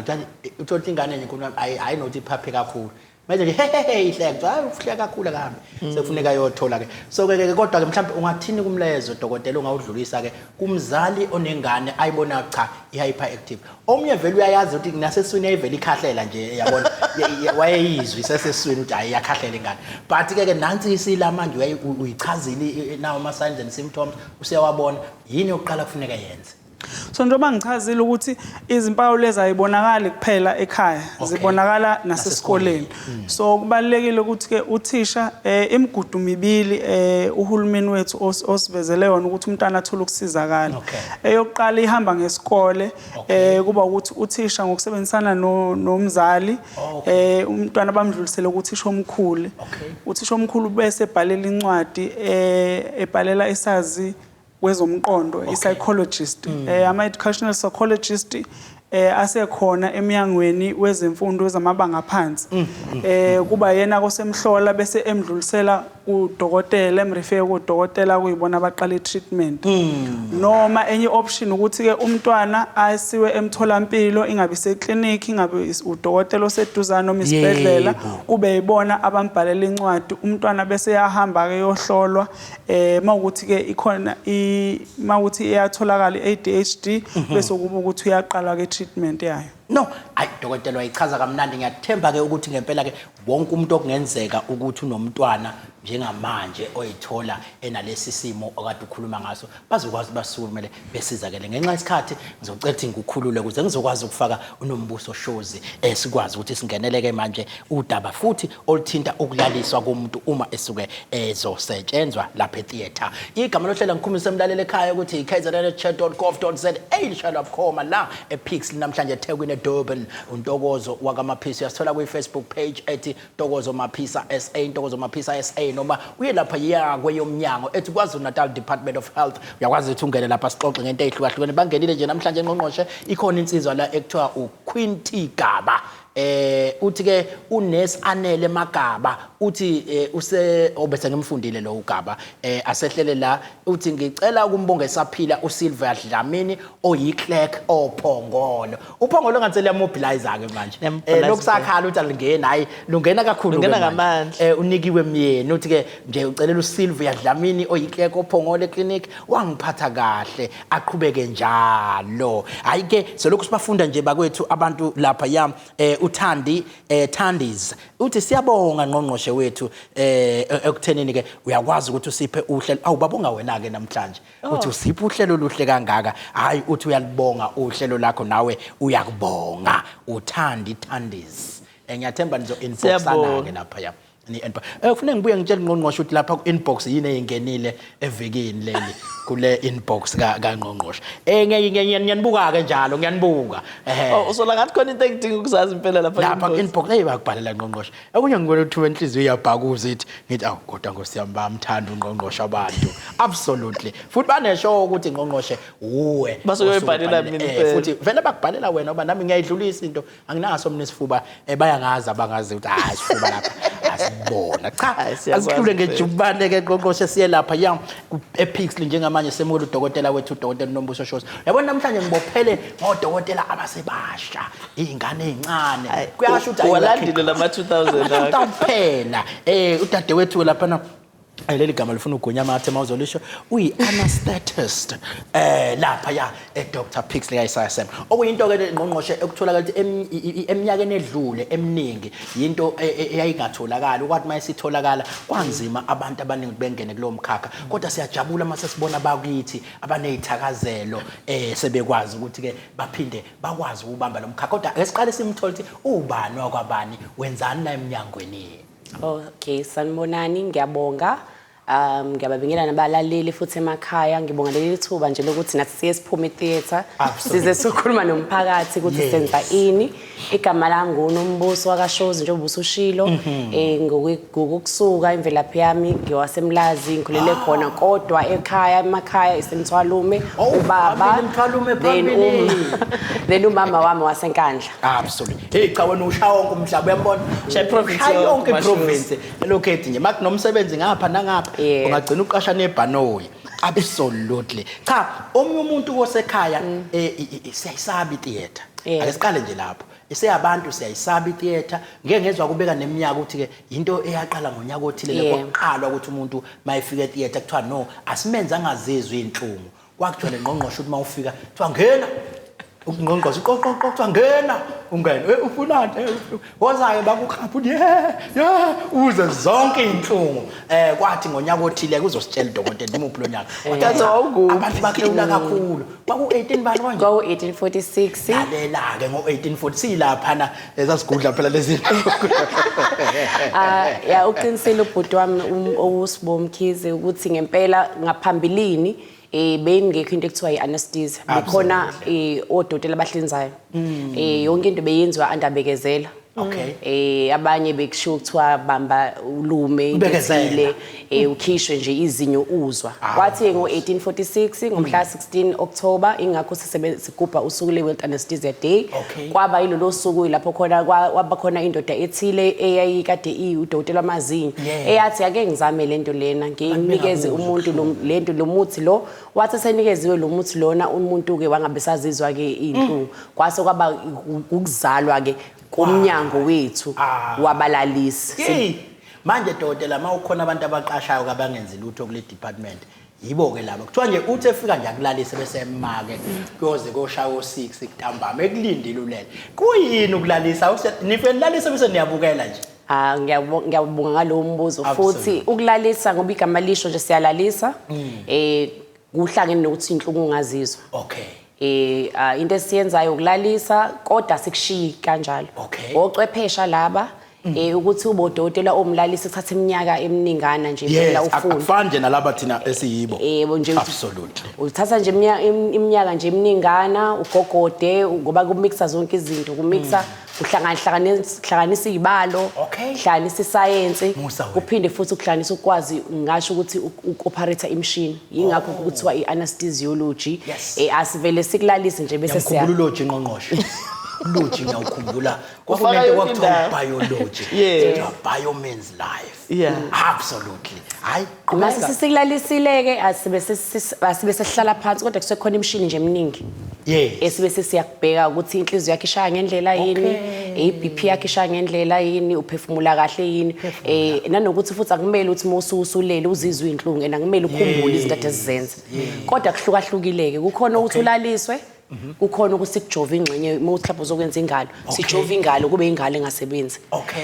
uthola ingane enye inkulumo hayi nothi iphaphe kakhulu. Manje nje ihleke hayi uhleka kakhulu kahambe sekufuneka yothola ke. So ke kodwa ke mhlawumbe ungathini kumlezo dokotela ungawudlulisa ke kumzali onengane ayibona cha i-hyperactive. Omnye vele uyayazi ukuthi naseswini ayivela ikhahlela nje yabona wayeyizwi seseswini ukuthi hayi iyakhahlela ingane. But ke nansi isila manje uyichazile nawo ama signs and symptoms usiyawabona yini yokuqala kufuneka yenze. So njengoba ngichazile ukuthi izimpawu lezi ayibonakali kuphela ekhaya zibonakala nasesikoleni. So kubalekile ukuthi ke uthisha imigudu mibili uhulumeni wethu osivezele yona ukuthi umntana athole ukusizakala. Eyokuqala ihamba ngesikole kuba ukuthi uthisha ngokusebenzisana nomzali umntwana bamdlulisele ukuthi uthisha omkhulu. Uthisha omkhulu bese ebhalela incwadi ebhalela isazi wezomqondo i-psychologist ama-educational psychologist asekhona emnyangweni wezemfundo wezamabanga aphansi kuba yena kosemhlola bese emdlulisela udokotela emrefer kudokotela kuyibona abaqala i-treatment noma enye option ukuthi ke umntwana asiwe emtholampilo ingabe seclinic ingabe udokotela oseduzana noma isibhedlela kube yibona abambhalela incwadi umntwana bese yahamba ke yohlolwa mawukuthi ke ikhona mawukuthi iyatholakala i-ADHD bese kuba ukuthi uyaqala ke treatment yayo. No, ayi dokotela wayichaza kamnandi ngiyathemba ke ukuthi ngempela ke wonke umuntu okungenzeka ukuthi unomntwana njengamanje oyithola enalesi simo okade ukhuluma ngaso bazokwazi basukumele besizakele ngenxa yesikhathi ngizocela ukuthi ngikukhulule ukuze ngizokwazi ukufaka uNombuso Shozi sikwazi ukuthi singeneleke manje udaba futhi oluthinta ukulaliswa komuntu uma esuke ezosetshenzwa lapha etheater. Igama lohlela ngikhumisa emlaleli ekhaya ukuthi KZNHealthChatDotGov.za lishaya bukhoma la ePixely namhlanje eThekwini eDurban untokozo wakamaphisa uyasithola kwi-Facebook page ethi Ntokozo Maphisa SA Ntokozo Maphisa SA noma uye lapha kweyomnyango ethi KwaZulu-Natal Department of Health uyakwazi ukuthi ungene lapha sixoxe ngento ezihlukahlukene bangenile nje namhlanje ngqongqoshe ikhona insizwa la ekuthiwa uQuinty Gaba uthi ke unesi Anele Magaba uthi obese ngimfundile lo uGaba asehlele la uthi ngicela ukumbonga esaphila uSilver Dlamini oyiclerk ophongolo uphongolo ngathi liyamobilizer ke manje lokusakhala uthi alingena hayi lungena kakhulu lungena ngamandla unikiwe myeni uthi ke nje ucelela uSilver Dlamini oyiclerk ophongolo eclinic wangiphatha kahle aqhubeke njalo hayi ke selokhu sibafunda nje bakwethu abantu lapha yam uthandi Thandis uthi siyabonga ngqongqoshe wethu ekuthenini ke uyakwazi ukuthi usiphe uhlelo awubabonga wena ke namhlanje uthi usiphe uhlelo oluhle kangaka hayi uthi uyalibonga uhlelo lakho nawe uyakubonga uthandi Thandis ngiyathemba nizo inboxana ke lapha ya kufanele ngibuye ngitshela ngqongqoshe ukuthi lapha ku inbox yini eyingenile evekini leli kule inbox kaNgqongqoshe ngiyanibuka ke njalo ngiyanibuka usola ngathi khona into engidinga ukuzazi impela lapha inbox bayakubhalela ngqongqoshe okunye ngibona ukuthi wenhliziyo iyabhakuza ngithi awu kodwa ngosiyami bamthanda uNgqongqoshe abantu absolutely futhi banesho ukuthi ngqongqoshe uwe basoyibhalela mina futhi vele bakubhalela wena ngoba nami ngiyayidlulisa into anginaso mina isifuba bayangazi abangazi ukuthi hayi isifuba lapha asibona cha asikhule ngejubane ke ngqongqoshe siye lapha ya ePixely njengamanje semukela udokotela wethu udokotela Nombuso Shozi yabona namhlanje ngibophele ngodokotela abasebasha izingane ezincane kuyasho ukuthi walandile lama 2000 kuphela udadewethu lapha leli gama lifuna ugunya amathe mawuzolisho uyi-anesthetist lapha ya Dr. Pixely Ka-Isaka Seme okuyinto ke ngqongqoshe ekutholakala ukuthi eminyakeni edlule eminingi yinto eyayingatholakala ukwathi mayisitholakala kwanzima abantu abaningi bengene kulo mkhakha kodwa siyajabula mase sibona bakithi abanezithakazelo sebekwazi ukuthi ke baphinde bakwazi ukubamba lo mkhakha kodwa ake siqale simthole ukuthi ubani wakwabani wenzani la eminyangweni. Okay, sanibonani, ngiyabonga. Ngiyababingelela nabalaleli futhi emakhaya, ngibonga leli thuba nje lokuthi nathi siye siphume etheater size sokhuluma nomphakathi ukuthi senza ini. Igama lami nguNombuso Shozi njengoba usushilo ngokusuka imvelaphi yami ngiwasemlazi ngikhulele khona kodwa ekhaya emakhaya isemthwalume ubaba then umama wami wasenkandla. Absolutely. Hey cha wena ushaya wonke umhlaba uyambona ushaya yonke province elokhethi nje makunomsebenzi ngapha nangapha ungagcina uqasha nebhanoyi. Absolutely. Cha omunye umuntu kosekhaya siyayisaba itheater. Ake siqale nje lapho. Abantu siyayisaba itheater ngeke ngezwe kubeka neminyaka ukuthi ke into eyaqala ngonyaka othile lekoqalwa ukuthi umuntu mayifika etheater kuthiwa no asimenze angazizwe inhlungu kwakuthiwa leNgqongqoshe ukuthi mawufika kuthiwa ngena uNgqongqoshe kuthiwa ngena ungene ufunani wozayo bakukhapha uze zonke inhlungu kwathi ngonyaka othile kuzositshela udokotela imuphi lo nyaka abantu bakhulula kakhulu kwaku-18 bani manje Ngo-1846 lalela ke ngo-1840 silaphana ezasigudla phela lezi ya uqinisile ubhuti wami uSibongiseni ukuthi ngempela ngaphambilini bengekho into ekuthiwa i-anesthesia bekhona odokotela abahlinzayo yonke into beyenziwa andabekezela. Okay. Abanye bekusho kuthiwa bamba ulume intethile ukhishwe nje izinyo uzwa. Kwathi ngo-1846 ngomhla 16 October ingakho sigubha usuku le-World Anesthesia Day. Kwaba yilolo suku lapho khona kwaba khona indoda ethile eyayikade udokotela wamazinyo eyathi ake ngizame lento lena nginikeze umuntu lento lomuthi lo wathi senikeziwe lo muthi lona umuntu ke wangabesazizwa ke inhlungu kwase kwaba ukuzalwa ke kumnyango wethu wabalalisi. Manje dokotela mawukhona abantu abaqashayo kabangenzi lutho kule department yibo ke laba kuthiwa nje uthi efika nje akulalise bese emake kuyoze koshaya o6 ntambama ekulindile ulele kuyini ukulalisa nife nilalise bese niyabukela nje. Ngiyabonga ngalowo mbuzo futhi ukulalisa ngoba igama lisho nje siyalalisa kuhlangene nokuthi inhlungu ungazizwa. Okay. Into esiyenzayo ukulalisa kodwa sikushiyi kanjalo. Ocwephesha laba ukuthi ubodokotela omlalisi uthatha iminyaka eminingana nje phela ufunda. Akufani nje nalaba thina esiyibo. Nje absolutely. Uthatha nje iminyaka nje eminingana ugogode ngoba kumixa zonke izinto kumixa uhlanganisa izibalo uhlanganisa iscience kuphinde futhi ukuhlanganisa ukwazi ngisho ukuthi uoperate imshini yingakho kuthiwa ianesthesiology asivele sikulalise nje bese siya ngqongqoshe logic ngiyakhumbula kwakumele kwakuthiwa biology bio means life. Absolutely. Hayi mase sikulalisile ke asibe sehlala phansi kodwa kusekhona imshini nje eminingi esibese siyakubheka ukuthi inhliziyo yakhe ishaya ngendlela yini iBP yakhe ishaya ngendlela yini uphefumula kahle yini nanokuthi futhi akumele uthi mosusulele uzizwe inhlungu kumele ukhumbule izinto ezizenza kodwa kuhlukahlukileke kukhona ukuthi ulaliswe kukhona ukuthi sikujova ingxenye mawuhlapho uzokwenza ingalo sijova ingalo kube ingalo engasebenzi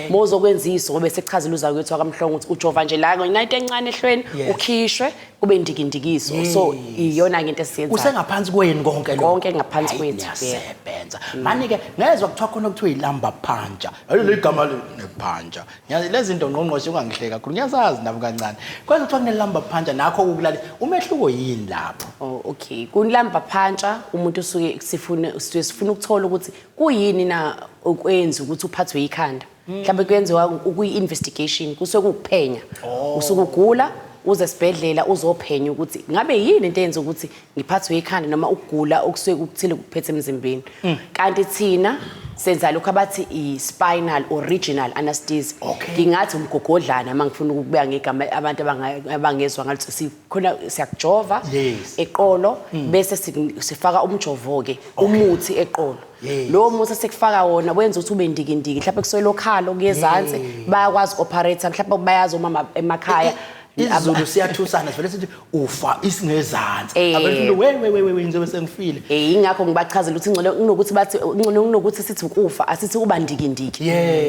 mawuzokwenza iso ngobe sekuchazela uzakwethu kaMhlongo ukuthi ujova nje la ngonyayite encane ehlweni ukhishwe kube indikindikiso so iyona into esiyenzayo usengaphansi kweni konke ngaphansi kwethu siyasebenza manje ke ngezwe kuthiwa khona kuthiwa ilamba phanja le gama lephanja ngiyazi lezi zinto ngqongqoshe ungangihleka kakhulu ngiyasazi nabo kancane kwenza kuthiwa kunelamba phanja nakho ukulala umehluko yini lapho. Okay kunilamba phanja umuntu usuke sifuna ukuthola ukuthi kuyini na ukwenza ukuthi uphathwe ikhanda mhlawumbe kwenziwa ukuyi-investigation kusuke ukuphenya usuke ugula uze esibhedlela uzophenya ukuthi ngabe yini into eyenza ukuthi ngiphathwe ikhanda noma ukugula okusuke kukuthile kuphethe emzimbeni kanti thina senza lokho abathi i-spinal original anesthesia ngingathi umgogodlana mangifuna ukubeka ngegama abantu abangezwa ngathi sikhona siyakujova eqolo bese sifaka umjovo ke umuthi eqolo lo muthi sekufaka wona wenza ukuthi ube ndikindiki mhlawumbe kusoyelo khalo kuyezansi bayakwazi operate mhlawumbe bayazi uma emakhaya isiZulu siyathusana sivele sithi ufa isingezansi abantu we ngizobe sengifile ingakho ngibachazela ukuthi ingcono kunokuthi bathi ingcono kunokuthi sithi ukufa asithi kuba ndikindiki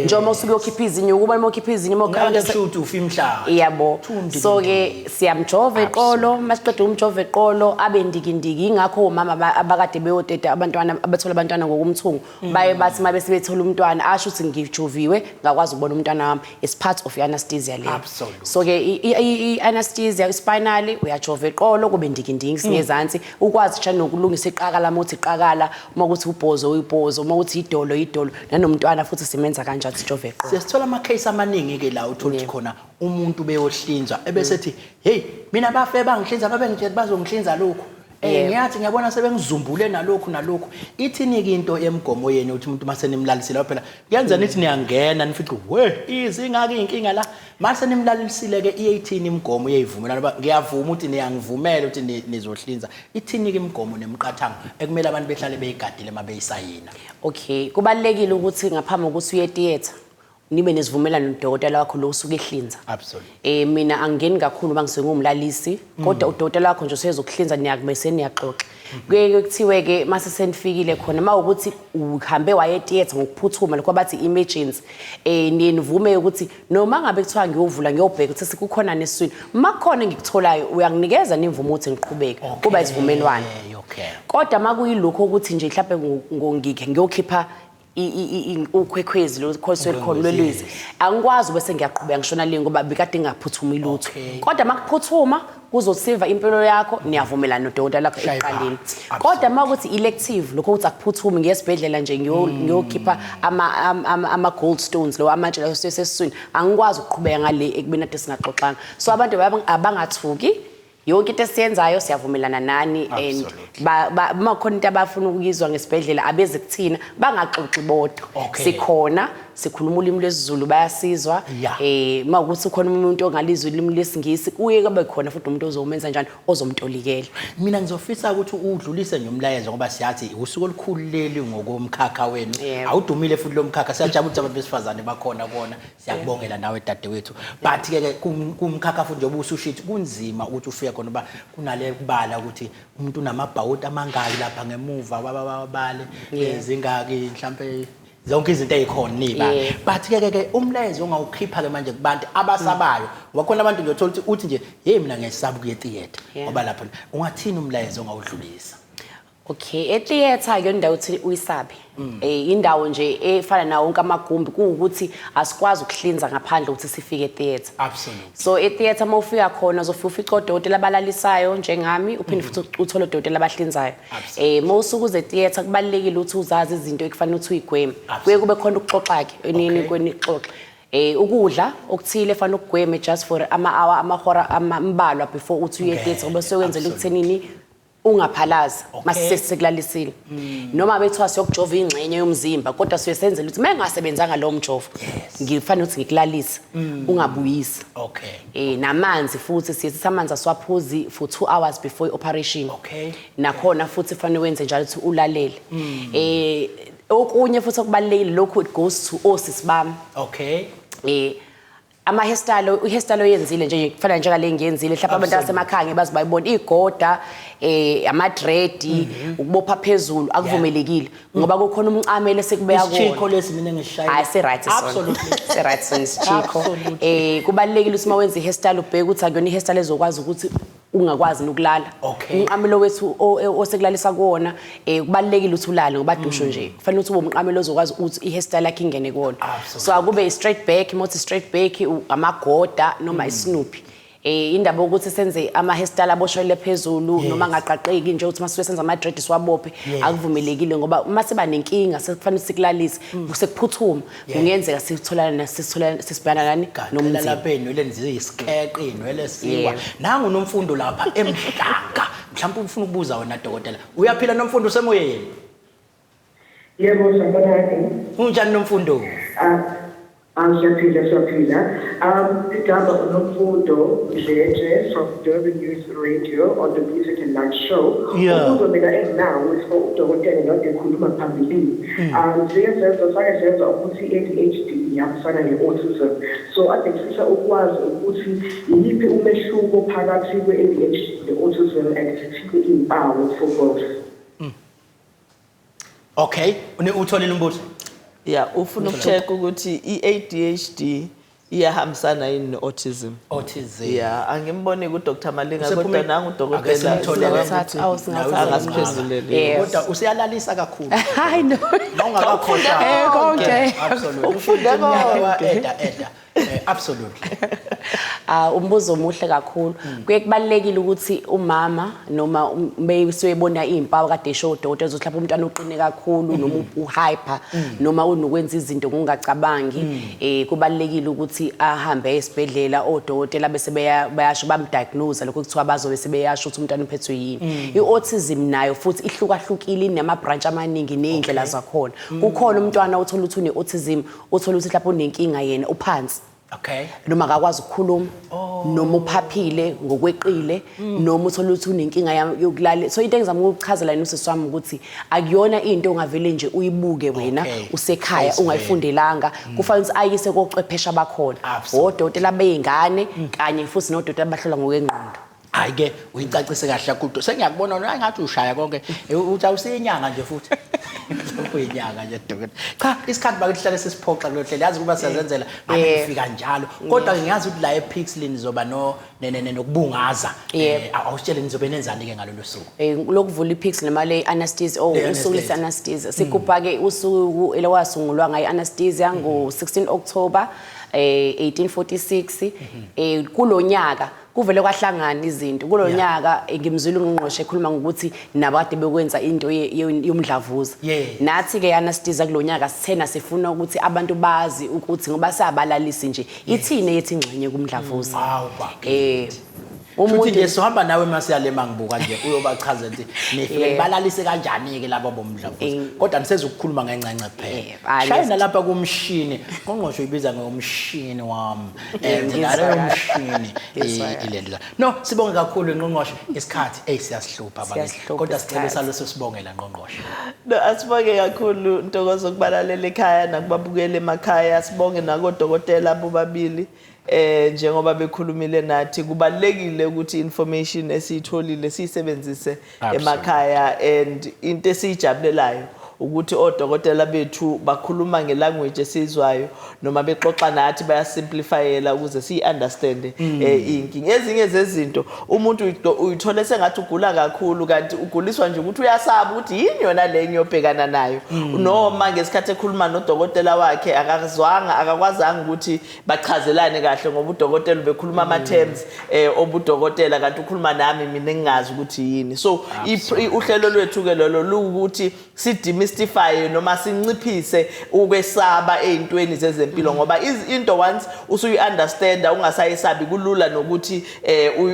njengoba usuke ukhipha izinyo ukuba uma ukhipha izinyo mokhala shoot ufa imhlaba yabo so ke siyamjova eqolo masiqeda umjova eqolo abe ndikindiki ingakho omama abakade beyoteta abantwana abathola abantwana ngokumthungu baye bathi mabe sebethola umntwana asho ukuthi ngijoviwe ngakwazi ukubona umntwana wami is part of anesthesia leyo so ke anesthesia spinal uyajova eqolo kube ndikindiki singezansi ukwazi nje nokulungisa iqakala mothi iqakala uma ukuthi ubhozo uyibhozo uma ukuthi idolo nanomntwana futhi simenza kanjalo sijova eqolo sesithola ama case amaningi ke la uthola khona umuntu beyohlinzwa ebesethi hey mina bafe bangihlinza babe ngitshela bazongihlinza lokho ngiyathi ngiyabona sebengizumbule nalokhu ithini ke into emgomo yeni uthi umuntu mase nimlalisile phela kuyenza nithi niyangena nifihle we izinga ke inkinga la mase nimlalisile ke iyithini imgomo yeyivumelana ngiyavuma uthi niyangivumela uthi nizohlinza ithini ke imgomo nemiqathango ekumele abantu behlale beyigadile mabeyisayina okay kubalekile ukuthi ngaphambi kokuthi uye theater nibe nesivumelano nodokotela wakho lo usuke ehlinza absolutely mina angeni kakhulu bangizengumlalisi kodwa udokotela wakho nje usezokuhlinza niyakubese niyaxoxa kuye kuthiwe ke mase senifikile khona mawukuthi uhambe waye theater ngokuphuthuma lokho bathi emergency nivume ukuthi noma ngabe kuthiwa ngiyovula ngiyobheka ukuthi sikukhona neswini makhona ngikutholayo uyanginikeza nimvume ukuthi ngiqhubeke kuba isivumelwano kodwa makuyilokho ukuthi nje mhlawumbe ngiyokhipha ukhwekhwezi lo course welkhona lwelizwe angikwazi bese ngiyaqhubeka ngishona le ngoba bekade ngaphuthuma ilutho kodwa makuphuthuma kuzosiva impilo yakho niyavumelana nodokotela lakho eqaleni kodwa makuthi elective lokho ukuthi akuphuthumi ngesibhedlela nje ngiyokhipha ama gold stones lo amatshe la seseswini angikwazi ukuqhubeka ngale ekubeni ade singaxoxanga so abantu abangathuki yonke into esiyenzayo siyavumelana nani and makhona into abafuna ukuyizwa ngesibhedlela abeze kuthina bangaxoxi bodwa sikhona sikhuluma ulimi lwesiZulu bayasizwa mawukuthi ukhona umuntu ongalizwe ulimi lesingisi kuye kube khona futhi umuntu ozomenza njani ozomtolikela mina ngizofisa ukuthi udlulise ngomlayezo ngoba siyathi usuku olukhulu leli ngokomkhakha wenu awudumile futhi lo mkhakha siyajabula ukuthi abantu besifazane bakhona kona siyakubongela nawe dadewethu but ke kumkhakha futhi njengoba usushithi kunzima ukuthi ufike khona ba kunale kubala ukuthi umuntu unamabhawuti amangaki lapha ngemuva babale ezingaki mhlambe zonke izinto ezikhona niba but ke umlayezo ongawukhipha ke manje kubantu abasabayo wakhona abantu nje uthola uthi nje hey mina ngiyesaba kuye theater ngoba lapho ungathini umlayezo ongawudlulisa okay etheater ke indawo uthi uyisabe indawo nje efana nawo wonke amagumbi kuukuthi asikwazi ukuhlinza ngaphandle ukuthi sifike etheater absolutely so etheater mawufika khona uzofika ufica odokotela abalalisayo njengami uphinde futhi uthola odokotela abahlinzayo mawusukuze etheater kubalekile ukuthi uzazi izinto ekufanele uthi uyigweme kuye kube khona ukuxoxa ke enini kwenixoxa ukudla okuthile efanele ukugweme just for ama-hour amahora ambalwa before uthi uye etheater ngoba sokwenzela ukuthenini ungaphalaza masesikulalisile noma bethiwa siyokujova ingcenye yomzimba kodwa siyesenzela ukuthi mengasebenzanga lo mjovo ngifanele ukuthi ngikulalise ungabuyisi namanzi futhi siyethi amanzi aswaphuzi for 2 hours before operation nakhona futhi fanele wenze njalo ukuthi ulalele okunye futhi okubalekile lokho it goes to osisi bami ihestalo yenzile nje kufana njengale ngiyenzile mhlawumbe abantu abasemakhaya ngebazi bayibona igoda amadredi ukubopha phezulu akuvumelekile ngoba kukhona umncamelo sekubeka kuona ichiko lesi mina ngishaya hayi se right se right ichiko kubalekile ukuthi mawenza ihestalo ubheke ukuthi akuyona ihestalo ezokwazi ukuthi ungakwazi nokulala umncamelo wethu osekulalisa kuona kubalekile ukuthi ulale ngoba dusho nje kufanele ukuthi ube umncamelo ozokwazi ukuthi ihestyle yakhe ingene kuona so akube straight back mothi straight back amagoda noma isnoopy indaba ukuthi senze ama hairstyle aboshwele phezulu noma ngaqaqeki nje ukuthi mase senza ama dread swabophe akuvumelekile ngoba uma seba nenkinga sekufanele sikulalise sekuphuthuma kungenzeka sitholana sisibhana nani nomzimba lapha enwele nje isikheqe inwele siwa nangu nomfundo lapha emhlanga mhlawumbe ufuna ukubuza wena dokotela uyaphila nomfundo semoyeni yebo sanibonani unjani nomfundo Siyaphila. Igama uNomfundo Dletshe from Durban News Radio on the Music and Light Show. Umbuzo mina enginawo for udokotela node ekhuluma phambilini. Siyazenza ukuthi i-ADHD iyafana ne-autism. So ade ngifisa ukwazi ukuthi yiphi umehluko phakathi kwe-ADHD ne-autism and zithini izimpawu for both. Okay, utholile umbuzo? Yeah, ufuna ukucheck ukuthi i-ADHD iyahambisana yini ne-autism. Yeah, angimboni ku-Dr. Malinga kodwa nangu udokotela angasiphendulele. Kodwa usiyalalisa kakhulu. I know. Ungakakhohlwa. Okay. Absolutely. Ufunde Eda. Absolutely. Umbuzo omuhle kakhulu. Kuye kubalekile ukuthi umama noma beyibona izimpawu kade esho udokotela ukuthi lapho umntwana uqine kakhulu noma uhyper noma unokwenza izinto ngokungacabangi kubalekile ukuthi ahambe esibhedlela odokotela bese bayasho bamdiagnose lokho kuthiwa bazobe sebeyasho ukuthi umntwana uphethwe yini. I-autism nayo futhi ihlukahlukile inama branch amaningi nezindlela zakhona. Kukhona umntwana othola ukuthi une-autism othola ukuthi lapho unenkinga yena uphansi. Okay. Noma akakwazi ukukhuluma noma uphaphile ngokweqile noma uthola ukuthi unenkinga yokulala. So into engizama ukuchazela yena usisi wami ukuthi akuyona into ongavele nje uyibuke wena usekhaya ungayifundelanga kufanele ukuthi ayise koqephesha bakhona odokotela beyingane kanye futhi nodokotela abahlola ngokwengqondo. Hayi ke uyicacise kahle kakhulu. Sengiyakubona wona ngathi ushaya konke uthi awusiyinyanga nje futhi. Uyinyanga nje dokotela. Cha isikhathi bakuhlale sesiphoxa lo hlelo yazi kuba siyazenzela afika njalo. Kodwa ngiyazi ukuthi la ePixely nizoba nokubungaza. Awusitshele nizobe nenzani ke ngalolu suku. Lokuvula iPixely nemali anesthesia usuku lesanesthesia. Sikupha ke usuku elewasungulwa ngayi anesthesia ngo-16 October 1846 kulonyaka kuvele kwahlangana izinto kulonyaka ngimzwile uNgqongqoshe ekhuluma ngokuthi nabade bekwenza into yomdlavuza nathi ke anesthesia kulonyaka sithena sifuna ukuthi abantu bazi ukuthi ngoba sabalalisi nje ithine yethi ingxenye kumdlavuza umuntu nje sohamba nawe masiyalema ngibuka nje uyobachazela ukuthi nifike balalise kanjani ke labo bomdlavuza kodwa nisezokukhuluma ngencance kuphela shayina lapha kumshini uNgqongqoshe uyibiza ngomshini wami ngaleyo mshini ilendla no sibonge kakhulu uNgqongqoshe isikhathi siyasihlupha abantu kodwa sicela saloso sibongela uNgqongqoshe no asibonge kakhulu Ntokozo kubalalela ekhaya nakubabukela emakhaya sibonge nakodokotela bobabili njengoba bekhulumile nathi kubalekile ukuthi information esiyitholile siyisebenzise emakhaya and into esijabulelayo ukuthi odokotela bethu bakhuluma ngelanguage esizwayo noma bexoxa nathi bayasimplifyela ukuze siunderstand inkinga ezinye zezinto umuntu uyithola sengathi ugula kakhulu kanti uguliswa nje ukuthi uyasaba ukuthi yini yona le ngiyobhekana nayo noma ngesikhathi ekhuluma nodokotela wakhe akakwazanga ukuthi bachazelane kahle ngoba udokotela bekhuluma ama terms obudokotela kanti ukhuluma nami mina engazi ukuthi yini so uhlelo lwethu ke lolo lukuthi demystify noma sinciphise ukwesaba ezintweni zezempilo ngoba into once usuyi understand ungasayisabi kulula nokuthi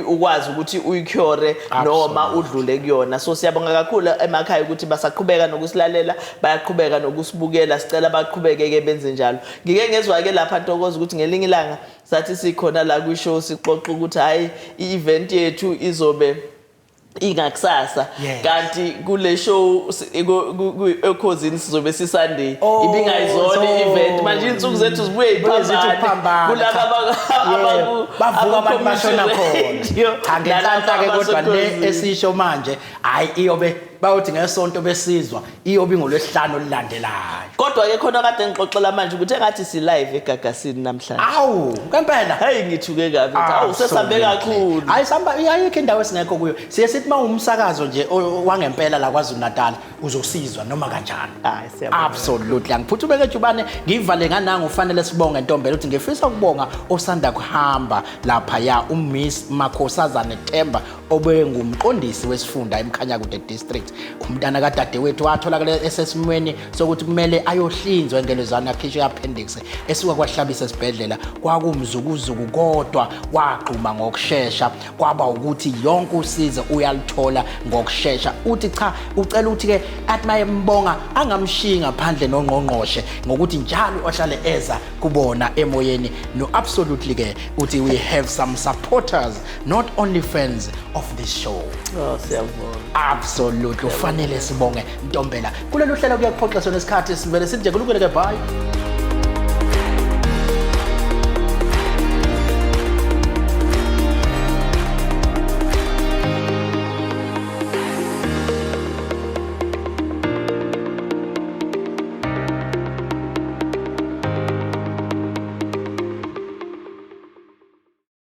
ukwazi ukuthi uyicure noma udlule kuyona so siyabonga kakhulu emakhaya ukuthi basaqhubeka nokusilalela bayaqhubeka nokusibukela sicela baqhubeke ke benze njalo ngike ngezwa ke lapha Ntokozo ukuthi ngelinye ilanga sathi sikhona la ku show sixoxa ukuthi hayi i-event yethu izobe ingakusasa kanti kule show ekhosini sizobe siSunday ibingayizona event manje insuku zethu zibuye iphambana kulaba bavuka abantu bashona khona ngelanhla ke kodwa le esisho manje hayi iyobe bayothi ngesonto besizwa iyobe ngolwesihlanu olilandelayo kodwa ke khona kade ngixoxela manje ukuthi engathi si live eGagasini namhlanje awu ngempela hey ngithuke kabi awu sesambe kakhulu hayi samba iyayikho indawo esingekho kuyo siye sithi mawumsakazo nje wangempela la KwaZulu-Natal uzosizwa noma kanjani absolutely ngiphuthume ke Jubane ngivale ngananga ufanele sibonge Ntombela ukuthi ngifisa ukubonga osanda kuhamba lapha ya uMiss Makhosazane Themba obengumqondisi wesifunda eMkhanyakude district umntana kadadewethu watholakala esesimweni sokuthi kumele ayohlinzwa engelezana akhishwe appendix esuka kwahlabisa esibhedlela kwakumzukuzuku kodwa waqhuma ngokusheshsha kwaba ukuthi yonke usizo uyalithola ngokusheshsha uthi cha ucela ukuthi ke athi mayembonga angamshiyi ngaphandle noNgqongqoshe ngokuthi njalo ohlale eza kubona emoyeni. No, absolutely ke uthi we have some supporters, not only fans of this show. Oh, siyabonga. Absolutely ufanele sibonge Ntombela kulolu hlelo kuyaphoxa sona isikhathi sivele sithi nje kulungile ke bye.